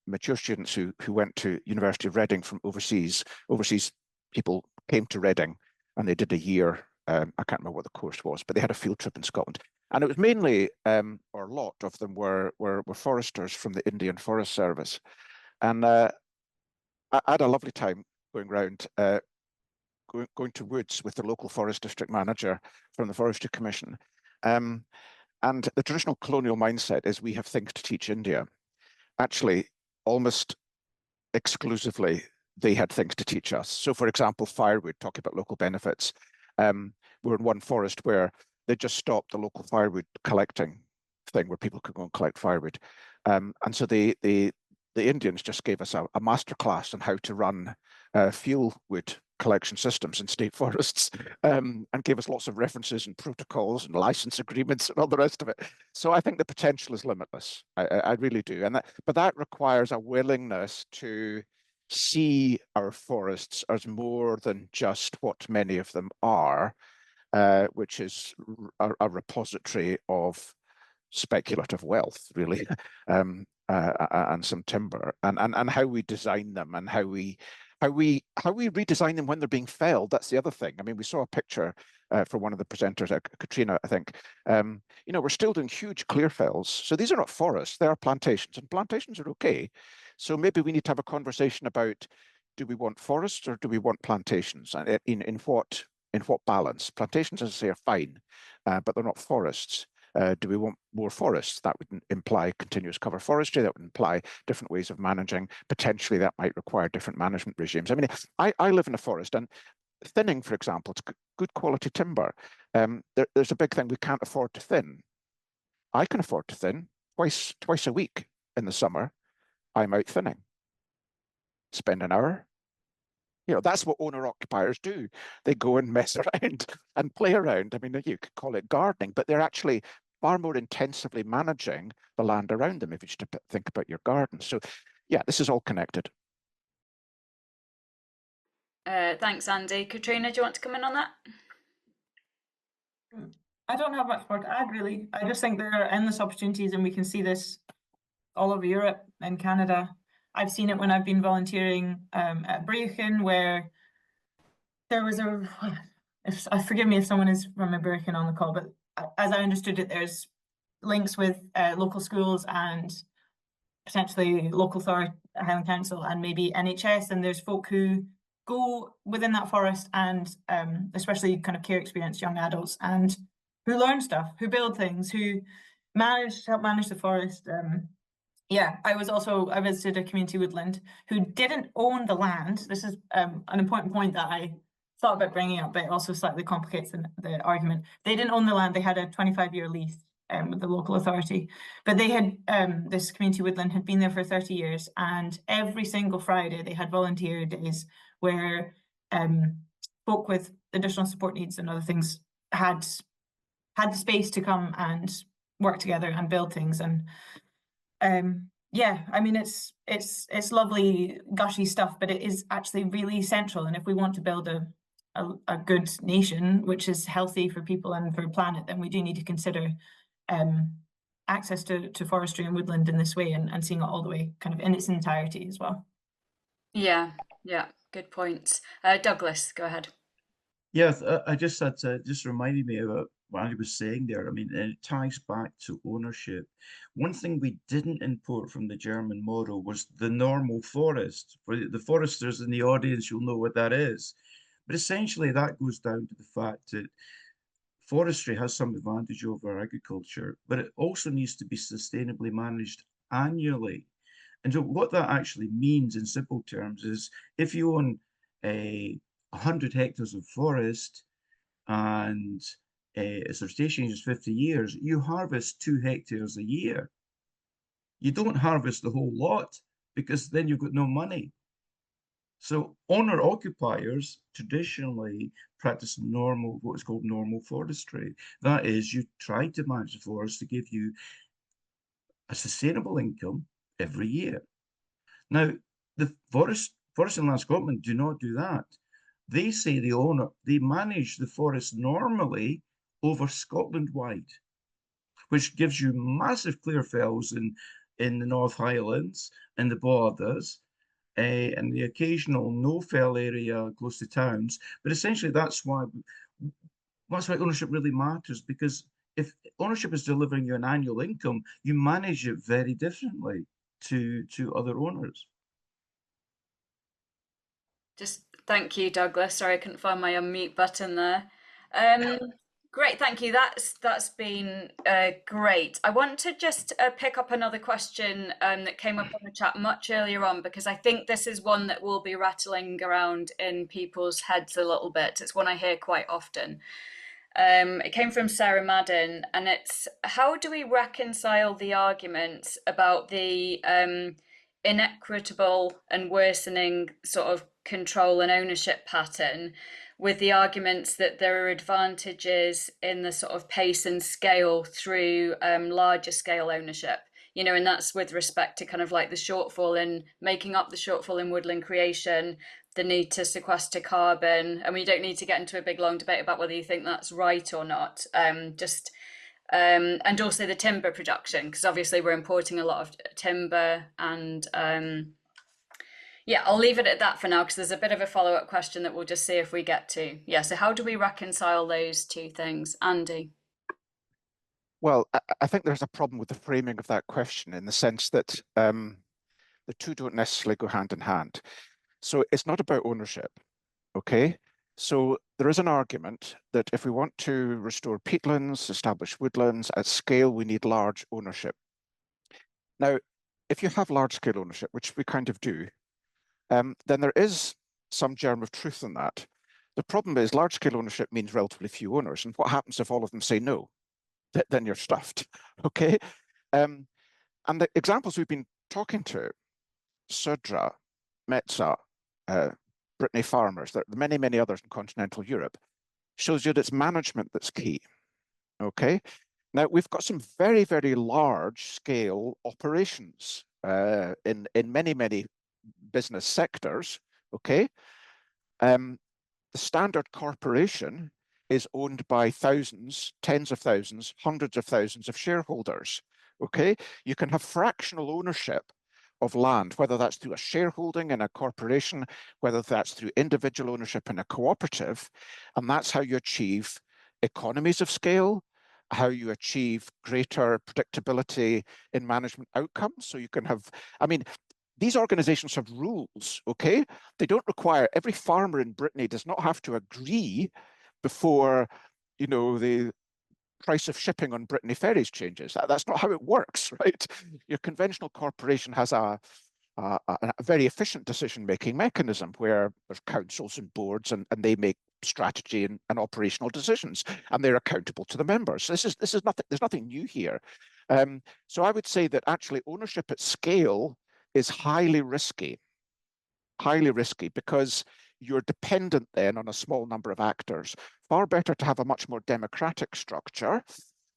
mature students who went to University of Reading from overseas. Overseas people came to Reading and they did a year. I can't remember what the course was, but they had a field trip in Scotland. And it was mainly, or a lot of them were foresters from the Indian Forest Service. And I had a lovely time going round, going to woods with the local forest district manager from the Forestry Commission. And the traditional colonial mindset is we have things to teach India. Actually, almost exclusively, they had things to teach us. So for example, firewood, talking about local benefits. We're in one forest where they just stopped the local firewood collecting thing where people could go and collect firewood. And so the Indians just gave us a masterclass on how to run fuel wood collection systems in state forests, and gave us lots of references and protocols and license agreements and all the rest of it. So I think the potential is limitless. I really do. But that requires a willingness to see our forests as more than just what many of them are, which is a repository of speculative wealth, really, and some timber, and how we design them and how we redesign them when they're being felled. That's the other thing. I mean, we saw a picture from one of the presenters, Katrina, I think. We're still doing huge clear fells. So these are not forests, they are plantations, and plantations are okay. So maybe we need to have a conversation about, do we want forests or do we want plantations? And in what balance? Plantations, as I say, are fine, but they're not forests. Do we want more forests? That would imply continuous cover forestry. That would imply different ways of managing. Potentially, that might require different management regimes. I mean, I live in a forest, and thinning, for example, it's good quality timber. There's a big thing we can't afford to thin. I can afford to thin twice a week in the summer. I'm out thinning. Spend an hour. That's what owner-occupiers do. They go and mess around and play around. I mean, you could call it gardening, but they're actually far more intensively managing the land around them if you just think about your garden. So, yeah, this is all connected. Thanks, Andy. Katrina, do you want to come in on that? I don't have much more to add, really. I just think there are endless opportunities, and we can see this all over Europe and Canada. I've seen it when I've been volunteering at Brechin, where there was forgive me if someone is from a Brechin on the call, but as I understood it, there's links with local schools and potentially local authority, Highland Council, and maybe NHS, and there's folk who go within that forest and especially kind of care experienced young adults, and who learn stuff, who build things, who help manage the forest. Yeah, I visited a community woodland who didn't own the land. This is an important point that I thought about bringing up, but it also slightly complicates the argument. They didn't own the land. They had a 25-year lease with the local authority, but they had, this community woodland had been there for 30 years, and every single Friday they had volunteer days where folk with additional support needs and other things had the space to come and work together and build things. And yeah, I mean, it's lovely, gushy stuff, but it is actually really central. And if we want to build a good nation, which is healthy for people and for the planet, then we do need to consider access to forestry and woodland in this way, and seeing it all the way kind of in its entirety as well. Yeah, good points. Douglas, go ahead. Yeah, I just had just reminded me of what I was saying there. I mean, and it ties back to ownership. One thing we didn't import from the German model was the normal forest. For the foresters in the audience, you'll know what that is. But essentially, that goes down to the fact that forestry has some advantage over agriculture, but it also needs to be sustainably managed annually. And so what that actually means in simple terms is, if you own 100 hectares of forest and its rotation is 50 years, you harvest 2 hectares a year. You don't harvest the whole lot, because then you've got no money. So owner-occupiers traditionally practice what's called normal forestry. That is, you try to manage the forest to give you a sustainable income every year. Now, the Forest and Land Scotland do not do that. They say they manage the forest normally over Scotland-wide, which gives you massive clear fells in the North Highlands and the borders, and the occasional no-fell area close to towns. But essentially, that's why ownership really matters, because if ownership is delivering you an annual income, you manage it very differently to other owners. Just thank you, Douglas. Sorry, I couldn't find my unmute button there. Great, thank you. That's been great. I want to just pick up another question that came up on the chat much earlier on, because I think this is one that will be rattling around in people's heads a little bit. It's one I hear quite often. It came from Sarah Madden, and it's, how do we reconcile the arguments about the inequitable and worsening sort of control and ownership pattern with the arguments that there are advantages in the sort of pace and scale through larger scale ownership, you know, and that's with respect to kind of like the shortfall in making up the shortfall in woodland creation, the need to sequester carbon. And we don't need to get into a big long debate about whether you think that's right or not. And also the timber production, because obviously we're importing a lot of timber, and yeah, I'll leave it at that for now, because there's a bit of a follow-up question that we'll just see if we get to. Yeah, so how do we reconcile those two things? Andy? Well, I think there's a problem with the framing of that question, in the sense that the two don't necessarily go hand in hand. So it's not about ownership, okay? So there is an argument that if we want to restore peatlands, establish woodlands at scale, we need large ownership. Now, if you have large scale ownership, which we kind of do, then there is some germ of truth in that. The problem is large scale ownership means relatively few owners. And what happens if all of them say no? Then you're stuffed, okay? And the examples we've been talking to, Sudra, Metza, Brittany Farmers, there are many, many others in continental Europe, shows you that it's management that's key, okay? Now, we've got some very, very large scale operations in many, many business sectors, okay? The standard corporation is owned by thousands, tens of thousands, hundreds of thousands of shareholders, okay? You can have fractional ownership of land, whether that's through a shareholding in a corporation, whether that's through individual ownership in a cooperative, and that's how you achieve economies of scale, how you achieve greater predictability in management outcomes. So you can have, I mean, these organizations have rules, okay? They don't require, every farmer in Brittany does not have to agree before, you know, the price of shipping on Brittany ferries changes. That's not how it works, right? Your conventional corporation has a very efficient decision-making mechanism where there's councils and boards, and they make strategy and operational decisions, and they're accountable to the members. This is nothing, there's nothing new here. So I would say that actually ownership at scale is highly risky, because you're dependent then on a small number of actors. Far better to have a much more democratic structure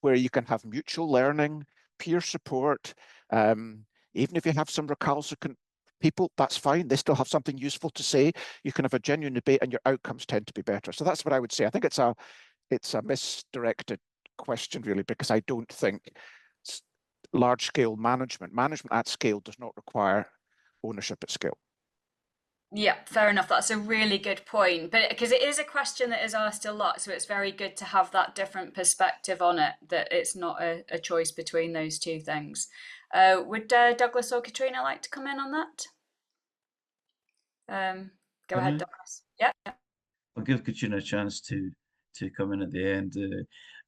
where you can have mutual learning, peer support. Even if you have some recalcitrant people, that's fine. They still have something useful to say. You can have a genuine debate and your outcomes tend to be better. So that's what I would say. I think it's a misdirected question, really, because I don't think large-scale management at scale does not require ownership at scale. Yeah, fair enough. That's a really good point. But because it is a question that is asked a lot, so it's very good to have that different perspective on it, that it's not a choice between those two things. Would Douglas or Katrina like to come in on that? Go ahead, Douglas. Yeah. I'll give Katrina a chance to come in at the end.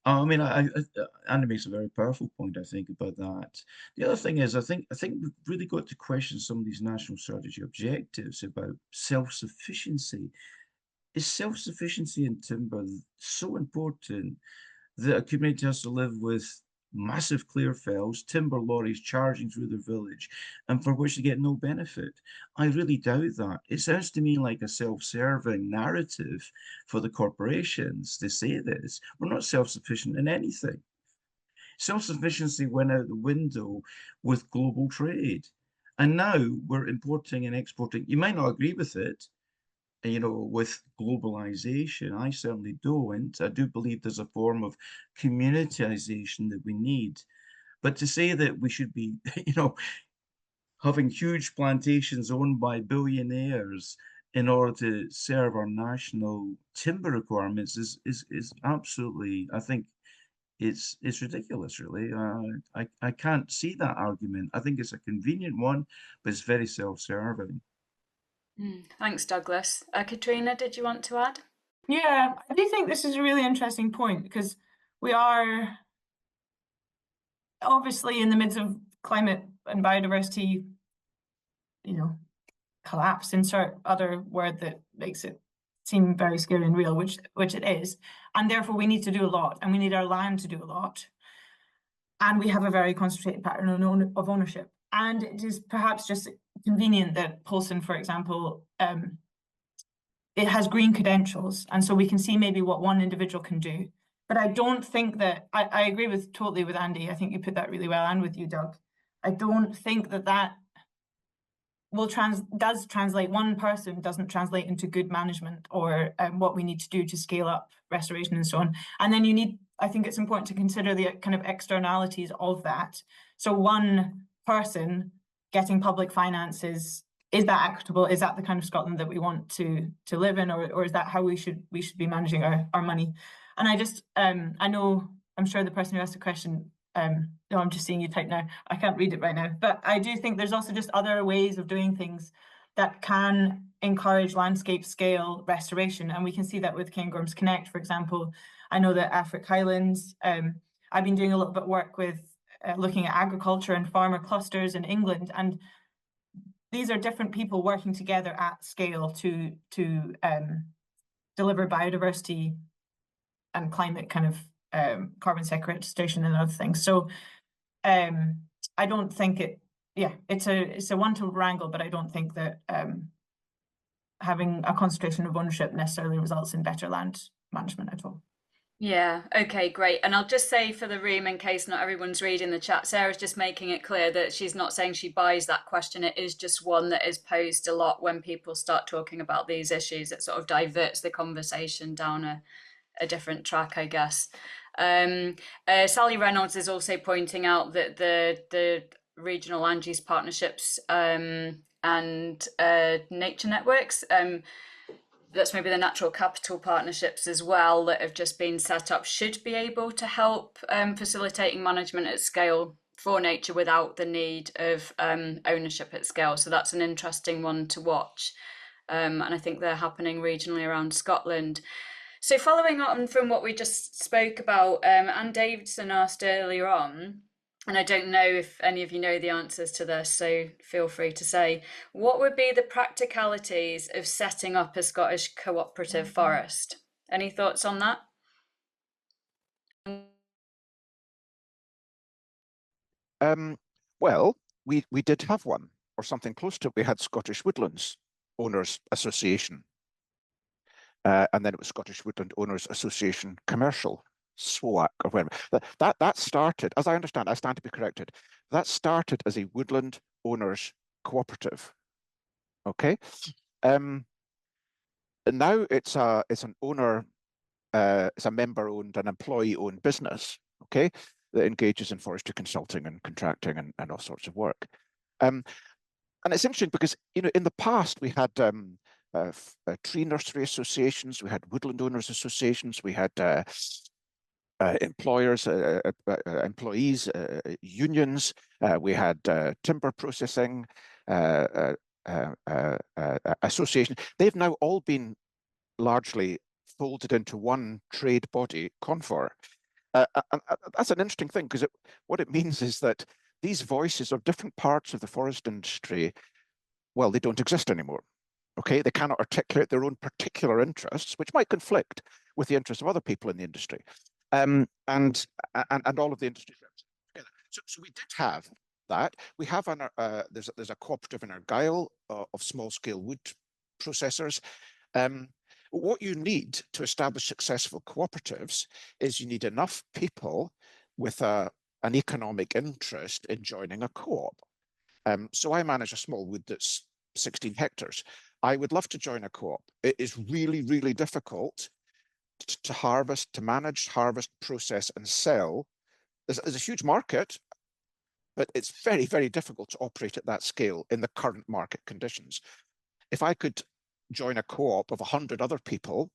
I mean, Andy makes a very powerful point, I think, about that. The other thing is, I think we've really got to question some of these national strategy objectives about self-sufficiency. Is self-sufficiency in timber so important that a community has to live with massive clear fells, timber lorries charging through their village, and for which they get no benefit? I really doubt that. It sounds to me like a self-serving narrative for the corporations to say this. We're not self-sufficient in anything. Self-sufficiency went out the window with global trade. And now we're importing and exporting. You might not agree with it, you know, with globalization. I certainly don't. I do believe there's a form of communitization that we need. But to say that we should be, you know, having huge plantations owned by billionaires in order to serve our national timber requirements is absolutely, I think it's ridiculous, really. I can't see that argument. I think it's a convenient one, but it's very self-serving. Thanks, Douglas. Katrina, did you want to add? Yeah, I do think this is a really interesting point, because we are obviously in the midst of climate and biodiversity, collapse, insert other word that makes it seem very scary and real, which it is. And therefore we need to do a lot, and we need our land to do a lot. And we have a very concentrated pattern of ownership. And it is perhaps just convenient that Paulson, for example, it has green credentials. And so we can see maybe what one individual can do. But I don't think that, I agree totally with Andy. I think you put that really well, and with you, Doug. I don't think that does translate. One person doesn't translate into good management or what we need to do to scale up restoration and so on. And then I think it's important to consider the kind of externalities of that. So one person getting public finances, is that equitable? Is that the kind of Scotland that we want to live in, or is that how we should be managing our money? And I just I know, I'm sure the person who asked the question, no, I'm just seeing you type now. I can't read it right now. But I do think there's also just other ways of doing things that can encourage landscape scale restoration. And we can see that with Cairngorms Connect, for example. I know that Afric Highlands, I've been doing a little bit of work with looking at agriculture and farmer clusters in England. And these are different people working together at scale to deliver biodiversity and climate kind of carbon sequestration and other things. So I don't think it's a one to wrangle, but I don't think that having a concentration of ownership necessarily results in better land management at all. Yeah, okay, great. And I'll just say for the room, in case not everyone's reading the chat, Sarah's just making it clear that she's not saying she buys that question. It is just one that is posed a lot when people start talking about these issues. It sort of diverts the conversation down a different track, I guess. Sally Reynolds is also pointing out that the regional land use partnerships and nature networks, that's maybe the natural capital partnerships as well, that have just been set up, should be able to help facilitating management at scale for nature without the need of ownership at scale. So that's an interesting one to watch. And I think they're happening regionally around Scotland. So following on from what we just spoke about, Anne Davidson asked earlier on, and I don't know if any of you know the answers to this, so feel free to say, what would be the practicalities of setting up a Scottish cooperative forest? Any thoughts on that? Well, we did have one, or something close to it. We had Scottish Woodlands Owners Association. And then it was Scottish Woodland Owners Association Commercial, SWOAC, or whatever. That started, as I understand, I stand to be corrected, that started as a woodland owners cooperative. Okay. And now it's an owner, it's a member-owned and employee-owned business, okay, that engages in forestry consulting and contracting and all sorts of work. And it's interesting because, you know, in the past we had tree nursery associations, we had woodland owners associations, we had employers, employees, unions, we had timber processing association. They've now all been largely folded into one trade body, CONFOR. And that's an interesting thing, because what it means is that these voices of different parts of the forest industry, well, they don't exist anymore. Okay, they cannot articulate their own particular interests, which might conflict with the interests of other people in the industry, and all of the industry together. So we did have that. We have there's a cooperative in Argyll of small-scale wood processors. What you need to establish successful cooperatives is you need enough people with an economic interest in joining a co-op. So I manage a small wood that's 16 hectares. I would love to join a co-op. It is really, really difficult to harvest, to manage, harvest, process, and sell. There's a huge market, but it's very, very difficult to operate at that scale in the current market conditions. If I could join a co-op of 100 other people,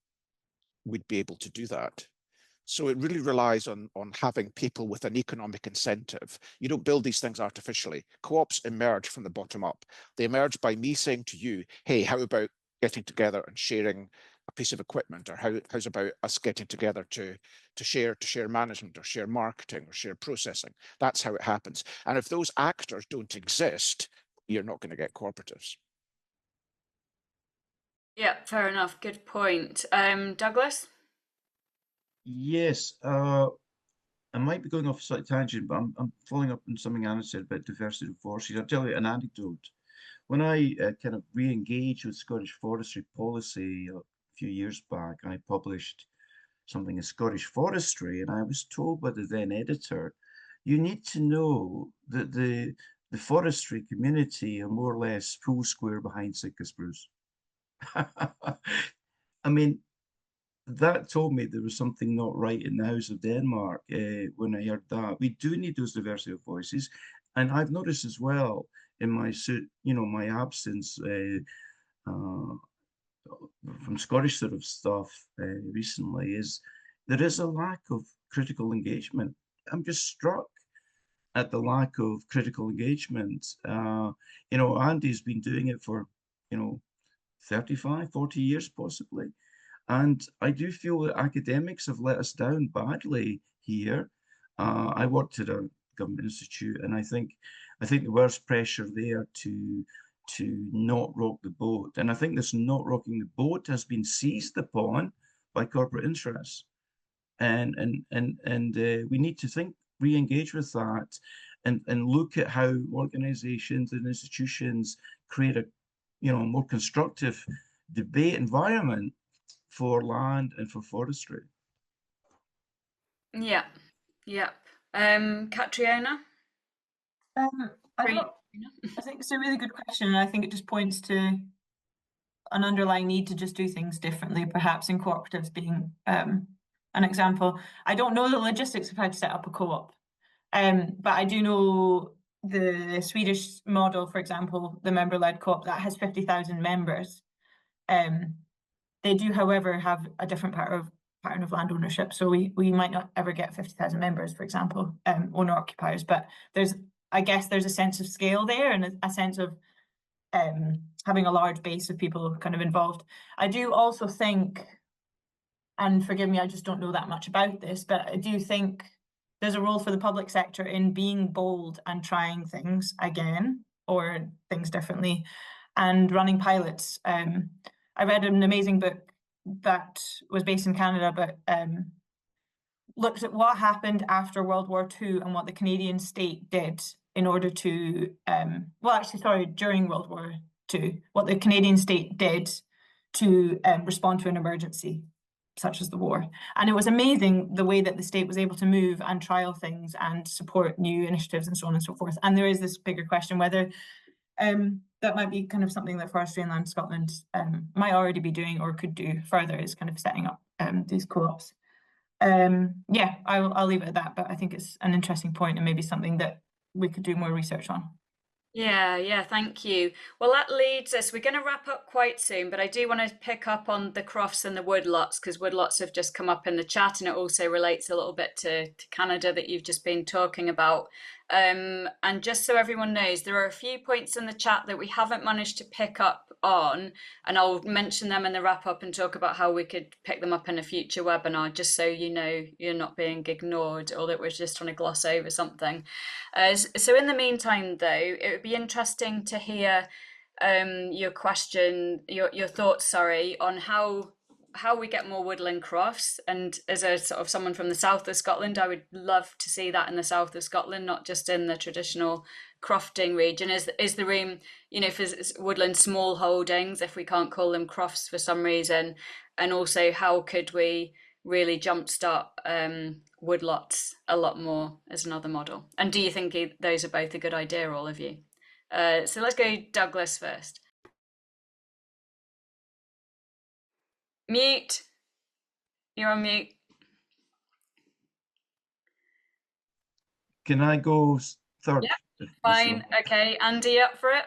we'd be able to do that. So it really relies on having people with an economic incentive. You don't build these things artificially. Co-ops emerge from the bottom up. They emerge by me saying to you, hey, how about getting together and sharing a piece of equipment, or how's about us getting together to share management, or share marketing, or share processing. That's how it happens. And if those actors don't exist, you're not going to get cooperatives. Yeah, fair enough. Good point. Douglas? Yes, I might be going off a slight tangent, but I'm following up on something Anna said about diversity of forestry. I'll tell you an anecdote. When I kind of re-engaged with Scottish forestry policy a few years back, I published something in Scottish Forestry, and I was told by the then editor, you need to know that the forestry community are more or less full square behind Sitka spruce. I mean, that told me there was something not right in the House of Denmark when I heard that. We do need those diversity of voices. And I've noticed as well in my my absence from Scottish sort of stuff recently, is there is a lack of critical engagement. I'm just struck at the lack of critical engagement. Andy's been doing it for, 35, 40 years possibly. And I do feel that academics have let us down badly here. I worked at a government institute, and I think there was pressure there to not rock the boat. And I think this not rocking the boat has been seized upon by corporate interests. And we need to re-engage with that, and look at how organizations and institutions create a more constructive debate environment for land and for forestry. Yeah, yeah. Catriona? I think it's a really good question, and I think it just points to an underlying need to just do things differently, perhaps in cooperatives being an example. I don't know the logistics of how to set up a co-op, but I do know the Swedish model, for example, the member-led co-op that has 50,000 members. They do, however, have a different pattern of land ownership. So we might not ever get 50,000 members, for example, owner occupiers, but I guess there's a sense of scale there, and a sense of having a large base of people kind of involved. I do also think, and forgive me, I just don't know that much about this, but I do think there's a role for the public sector in being bold and trying things again, or things differently, and running pilots. I read an amazing book that was based in Canada, but looked at what happened after World War II and what the Canadian state did in order to, during World War II, what the Canadian state did to respond to an emergency, such as the war. And it was amazing the way that the state was able to move and trial things and support new initiatives and so on and so forth. And there is this bigger question whether that might be kind of something that Forestry and Land Scotland might already be doing or could do further, is kind of setting up these co-ops. Yeah, I'll leave it at that, but I think it's an interesting point and maybe something that we could do more research on. Yeah, thank you. Well, that leads us, we're going to wrap up quite soon, but I do want to pick up on the crofts and the woodlots, because woodlots have just come up in the chat, and it also relates a little bit to Canada that you've just been talking about. And just so everyone knows, there are a few points in the chat that we haven't managed to pick up on, and I'll mention them in the wrap up and talk about how we could pick them up in a future webinar, just so you know you're not being ignored or that we're just trying to gloss over something. So in the meantime, though, it would be interesting to hear your thoughts, on how we get more woodland crofts. And as a sort of someone from the south of Scotland, I would love to see that in the south of Scotland, not just in the traditional crofting region. Is the room, for woodland small holdings, if we can't call them crofts for some reason? And also, how could we really jumpstart woodlots a lot more as another model? And do you think those are both a good idea, all of you? So let's go Douglas first. Mute. You're on mute. Can I go third? Yeah, fine. Okay, Andy, up for it?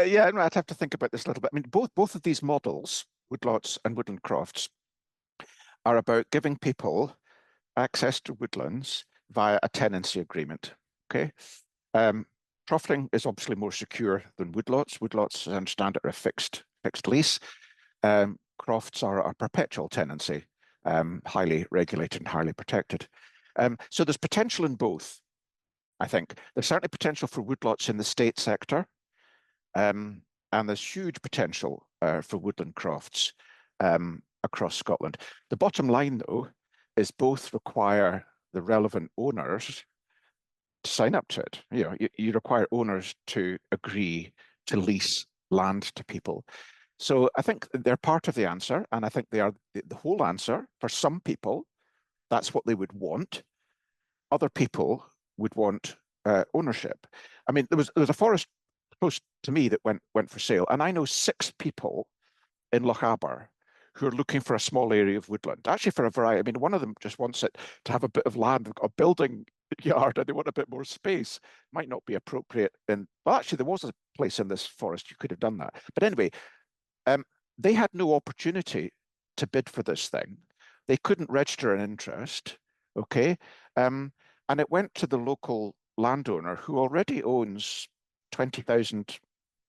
Yeah, no, I'd have to think about this a little bit. I mean, both of these models, woodlots and woodland crofts, are about giving people access to woodlands via a tenancy agreement. Okay, crofting is obviously more secure than woodlots. Woodlots, as I understand it, are a fixed lease. Crofts are a perpetual tenancy, highly regulated and highly protected. So there's potential in both, I think. There's certainly potential for woodlots in the state sector, and there's huge potential for woodland crofts across Scotland. The bottom line, though, is both require the relevant owners to sign up to it. You know, you require owners to agree to lease land to people. So I think they're part of the answer, and I think they are the whole answer. For some people, that's what they would want. Other people would want ownership. I mean, there was a forest close to me that went for sale, and I know 6 people in Lochaber who are looking for a small area of woodland, actually for a variety. I mean, one of them just wants it to have a bit of land, a building yard, and they want a bit more space. Might not be appropriate. Well, actually, there was a place in this forest you could have done that. But anyway, they had no opportunity to bid for this thing. They couldn't register an interest, okay? And it went to the local landowner who already owns 20,000,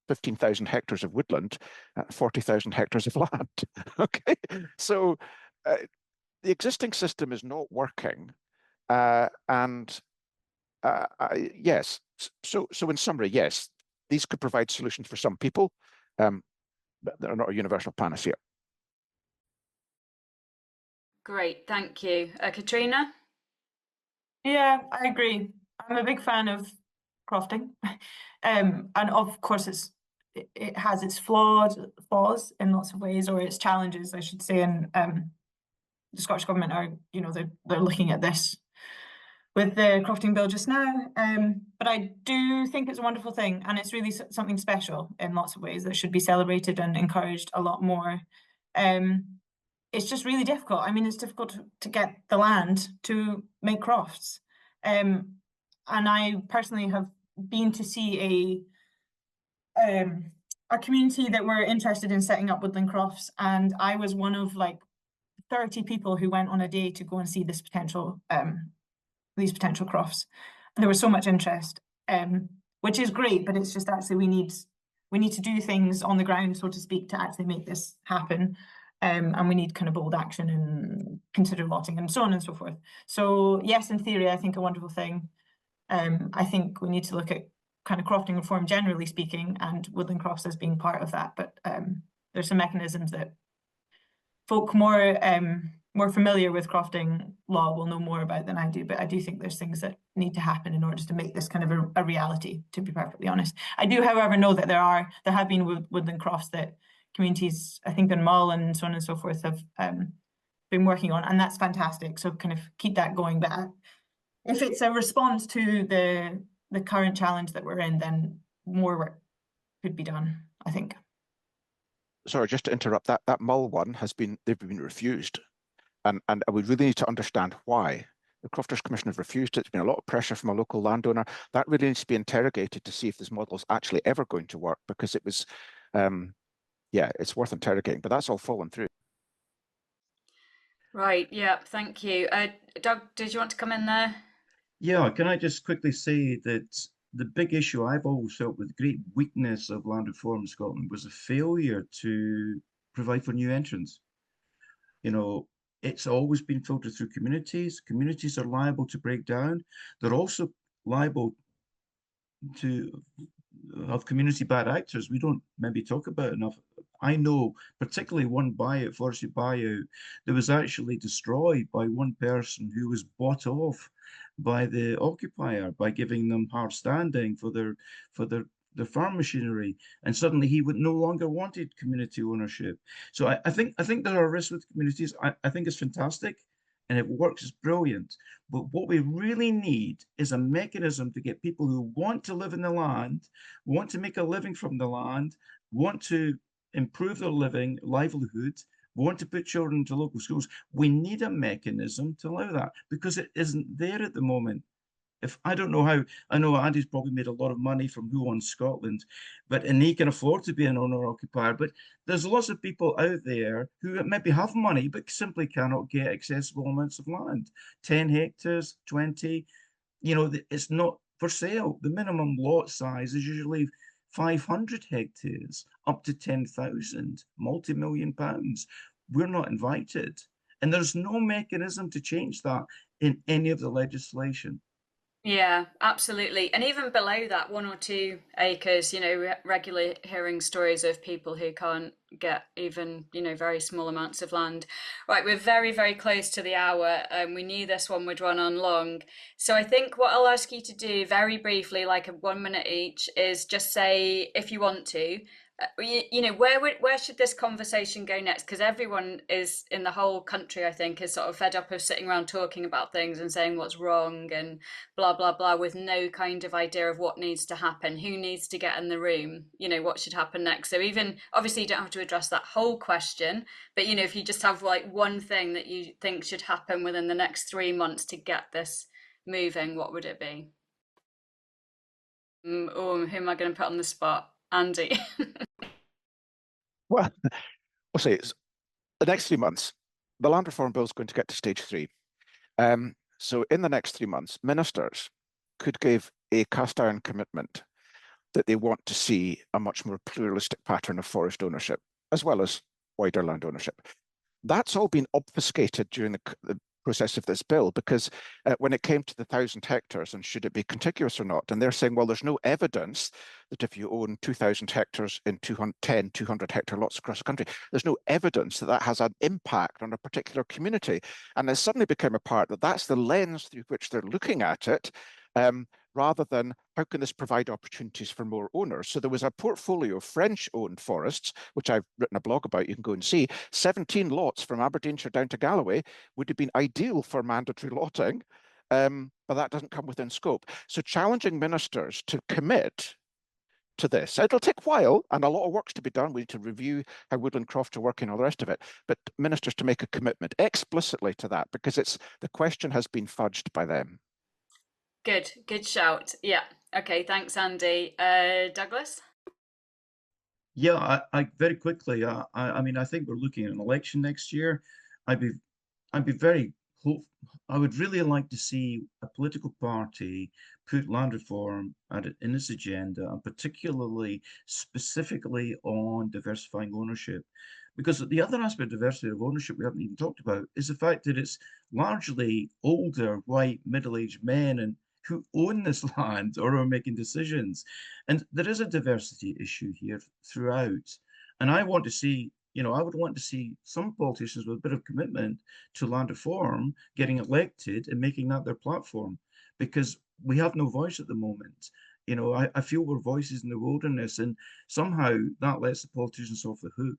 15,000 hectares of woodland, 40,000 hectares of land. Okay, so the existing system is not working, yes. So in summary, yes, these could provide solutions for some people, but they're not a universal panacea. Great, thank you. Katrina? Yeah, I agree. I'm a big fan of crofting, and of course it has its flaws in lots of ways, or its challenges, I should say. And the Scottish Government are, you know, they're looking at this with the crofting bill just now. But I do think it's a wonderful thing, and it's really something special in lots of ways that should be celebrated and encouraged a lot more. It's just really difficult. I mean, it's difficult to get the land to make crofts. And I personally have been to see a community that were interested in setting up woodland crofts, and I was one of like 30 people who went on a day to go and see these potential crofts. And there was so much interest, which is great, but it's just actually we need to do things on the ground, so to speak, to actually make this happen. And we need kind of bold action and consider lotting and so on and so forth. So yes, in theory, I think a wonderful thing. I think we need to look at kind of crofting reform, generally speaking, and woodland crofts as being part of that. But there's some mechanisms that folk more familiar with crofting law will know more about than I do. But I do think there's things that need to happen in order to make this kind of a reality, to be perfectly honest. I do, however, know that there have been woodland crofts that communities, I think in Mull and so on and so forth, have been working on, and that's fantastic. So kind of keep that going. But if it's a response to the current challenge that we're in, then more work could be done, I think. Sorry, just to interrupt, that Mull one they've been refused, and we really need to understand why. The Crofters Commission have refused it. There's been a lot of pressure from a local landowner. That really needs to be interrogated to see if this model is actually ever going to work, because it was yeah, it's worth interrogating, but that's all fallen through. Right, yeah, thank you. Doug, did you want to come in there? Yeah, can I just quickly say that the big issue I've always felt with the great weakness of land reform in Scotland was a failure to provide for new entrants. You know, it's always been filtered through communities. Communities are liable to break down. They're also liable to have community bad actors we don't maybe talk about enough. I know particularly one buyout, forestry buyout, that was actually destroyed by one person who was bought off by the occupier by giving them hard standing for their farm machinery, and suddenly he would no longer wanted community ownership. So I think there are risks with communities. I think it's fantastic, and it works, it's brilliant. But what we really need is a mechanism to get people who want to live in the land, want to make a living from the land, want to improve their living, livelihood, want to put children into local schools, we need a mechanism to allow that, because it isn't there at the moment. If I don't know how, I know Andy's probably made a lot of money from Who Owns Scotland, and he can afford to be an owner-occupier, but there's lots of people out there who maybe have money, but simply cannot get accessible amounts of land. 10 hectares, 20, it's not for sale. The minimum lot size is usually 500 hectares, up to 10,000, multi-million pounds. We're not invited. And there's no mechanism to change that in any of the legislation. Yeah, absolutely. And even below that, 1 or 2 acres, regularly hearing stories of people who can't get even, very small amounts of land. Right, we're very, very close to the hour, and we knew this one would run on long. So I think what I'll ask you to do very briefly, like 1 minute each, is just say, if you want to, where should this conversation go next? Because everyone is in the whole country, I think, is sort of fed up of sitting around talking about things and saying what's wrong and blah, blah, blah, with no kind of idea of what needs to happen, who needs to get in the room, what should happen next. So even, obviously you don't have to address that whole question, but if you just have like one thing that you think should happen within the next 3 months to get this moving, what would it be? Who am I going to put on the spot? Andy. Well, we'll say it's the next 3 months. The Land Reform Bill is going to get to stage 3. So in the next 3 months, ministers could give a cast iron commitment that they want to see a much more pluralistic pattern of forest ownership, as well as wider land ownership. That's all been obfuscated during the process of this bill, because when it came to the 1,000 hectares and should it be contiguous or not, and they're saying, well, there's no evidence that if you own 2,000 hectares in 200 hectare lots across the country, there's no evidence that that has an impact on a particular community. And it suddenly became apparent that that's the lens through which they're looking at it, rather than how can this provide opportunities for more owners. So there was a portfolio of French-owned forests, which I've written a blog about, you can go and see. 17 lots from Aberdeenshire down to Galloway would have been ideal for mandatory lotting, but that doesn't come within scope. So challenging ministers to commit to this. It'll take a while and a lot of work's to be done. We need to review how Woodland Croft are working and all the rest of it, but ministers to make a commitment explicitly to that, because the question has been fudged by them. Good shout. Yeah. Okay. Thanks, Andy. Douglas? Yeah, I very quickly. I mean, I think we're looking at an election next year. I'd be very hopeful. I would really like to see a political party put land reform in its agenda, and particularly specifically on diversifying ownership. Because the other aspect of diversity of ownership we haven't even talked about is the fact that it's largely older, white, middle-aged men and who own this land or are making decisions. And there is a diversity issue here throughout. And I want to see, I would want to see some politicians with a bit of commitment to land reform getting elected and making that their platform, because we have no voice at the moment. I feel we're voices in the wilderness, and somehow that lets the politicians off the hook.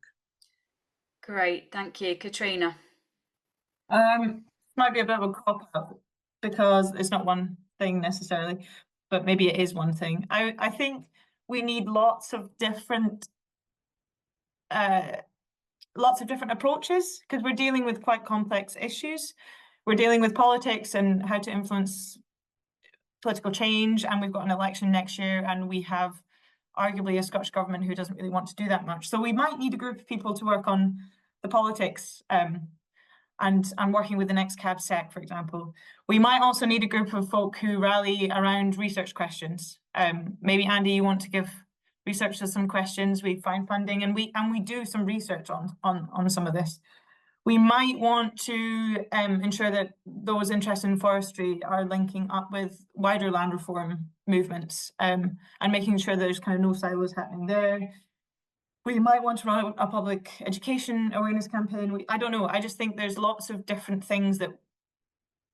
Great, thank you. Katrina? Might be a bit of a cop-out because it's not one thing necessarily, but maybe it is one thing. I think we need lots of different approaches, because we're dealing with quite complex issues. We're dealing with politics and how to influence political change, and we've got an election next year, and we have arguably a Scottish government who doesn't really want to do that much. So we might need a group of people to work on the politics, and working with the next CABSEC, for example. We might also need a group of folk who rally around research questions. Maybe Andy, you want to give researchers some questions, we find funding, and we do some research on some of this. We might want to ensure that those interested in forestry are linking up with wider land reform movements, and making sure there's kind of no silos happening there. We might want to run a public education awareness campaign. I don't know. I just think there's lots of different things that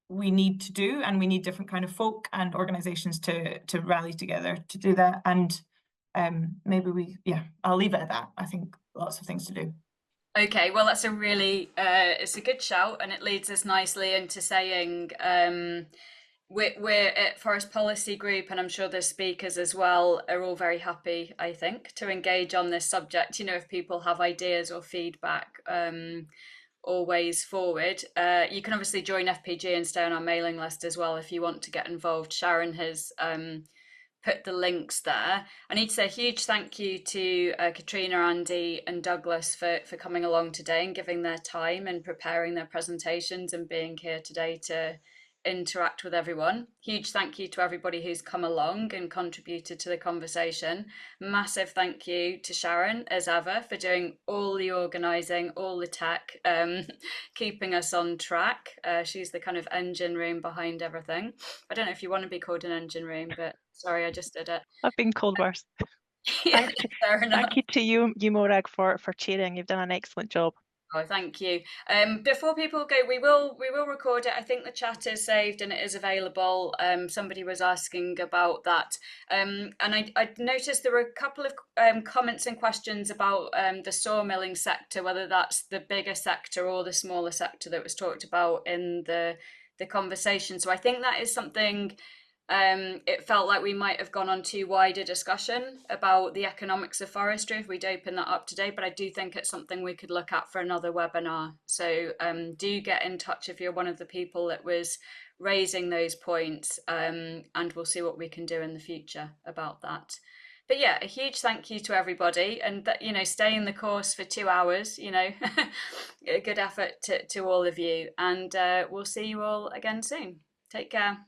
we need to do, and we need different kind of folk and organizations to rally together to do that. And maybe I'll leave it at that. I think lots of things to do. Okay, well, that's a really, it's a good shout, and it leads us nicely into saying, we're at Forest Policy Group, and I'm sure the speakers as well are all very happy, I think, to engage on this subject. You know, if people have ideas or feedback or ways forward, you can obviously join FPG and stay on our mailing list as well if you want to get involved. Sharon has put the links there. I need to say a huge thank you to Katrina, Andy and Douglas for coming along today and giving their time and preparing their presentations and being here today to interact with everyone. Huge thank you to everybody who's come along and contributed to the conversation. Massive thank you to Sharon, as ever, for doing all the organising, all the tech, keeping us on track. She's the kind of engine room behind everything. I don't know if you want to be called an engine room, but sorry, I just did it. I've been called worse. Yeah, fair enough. Thank you to you Morag, for chairing. You've done an excellent job. Oh, thank you. Before people go, we will record it. I think the chat is saved and it is available. Somebody was asking about that, and I noticed there were a couple of comments and questions about the sawmilling sector, whether that's the bigger sector or the smaller sector that was talked about in the conversation. So I think that is something. It felt like we might have gone on too wide a discussion about the economics of forestry if we'd open that up today, but I do think it's something we could look at for another webinar. So do get in touch if you're one of the people that was raising those points, and we'll see what we can do in the future about that. But yeah, a huge thank you to everybody, and that, you know, staying the course for 2 hours, you know, a good effort to all of you, and we'll see you all again soon. Take care.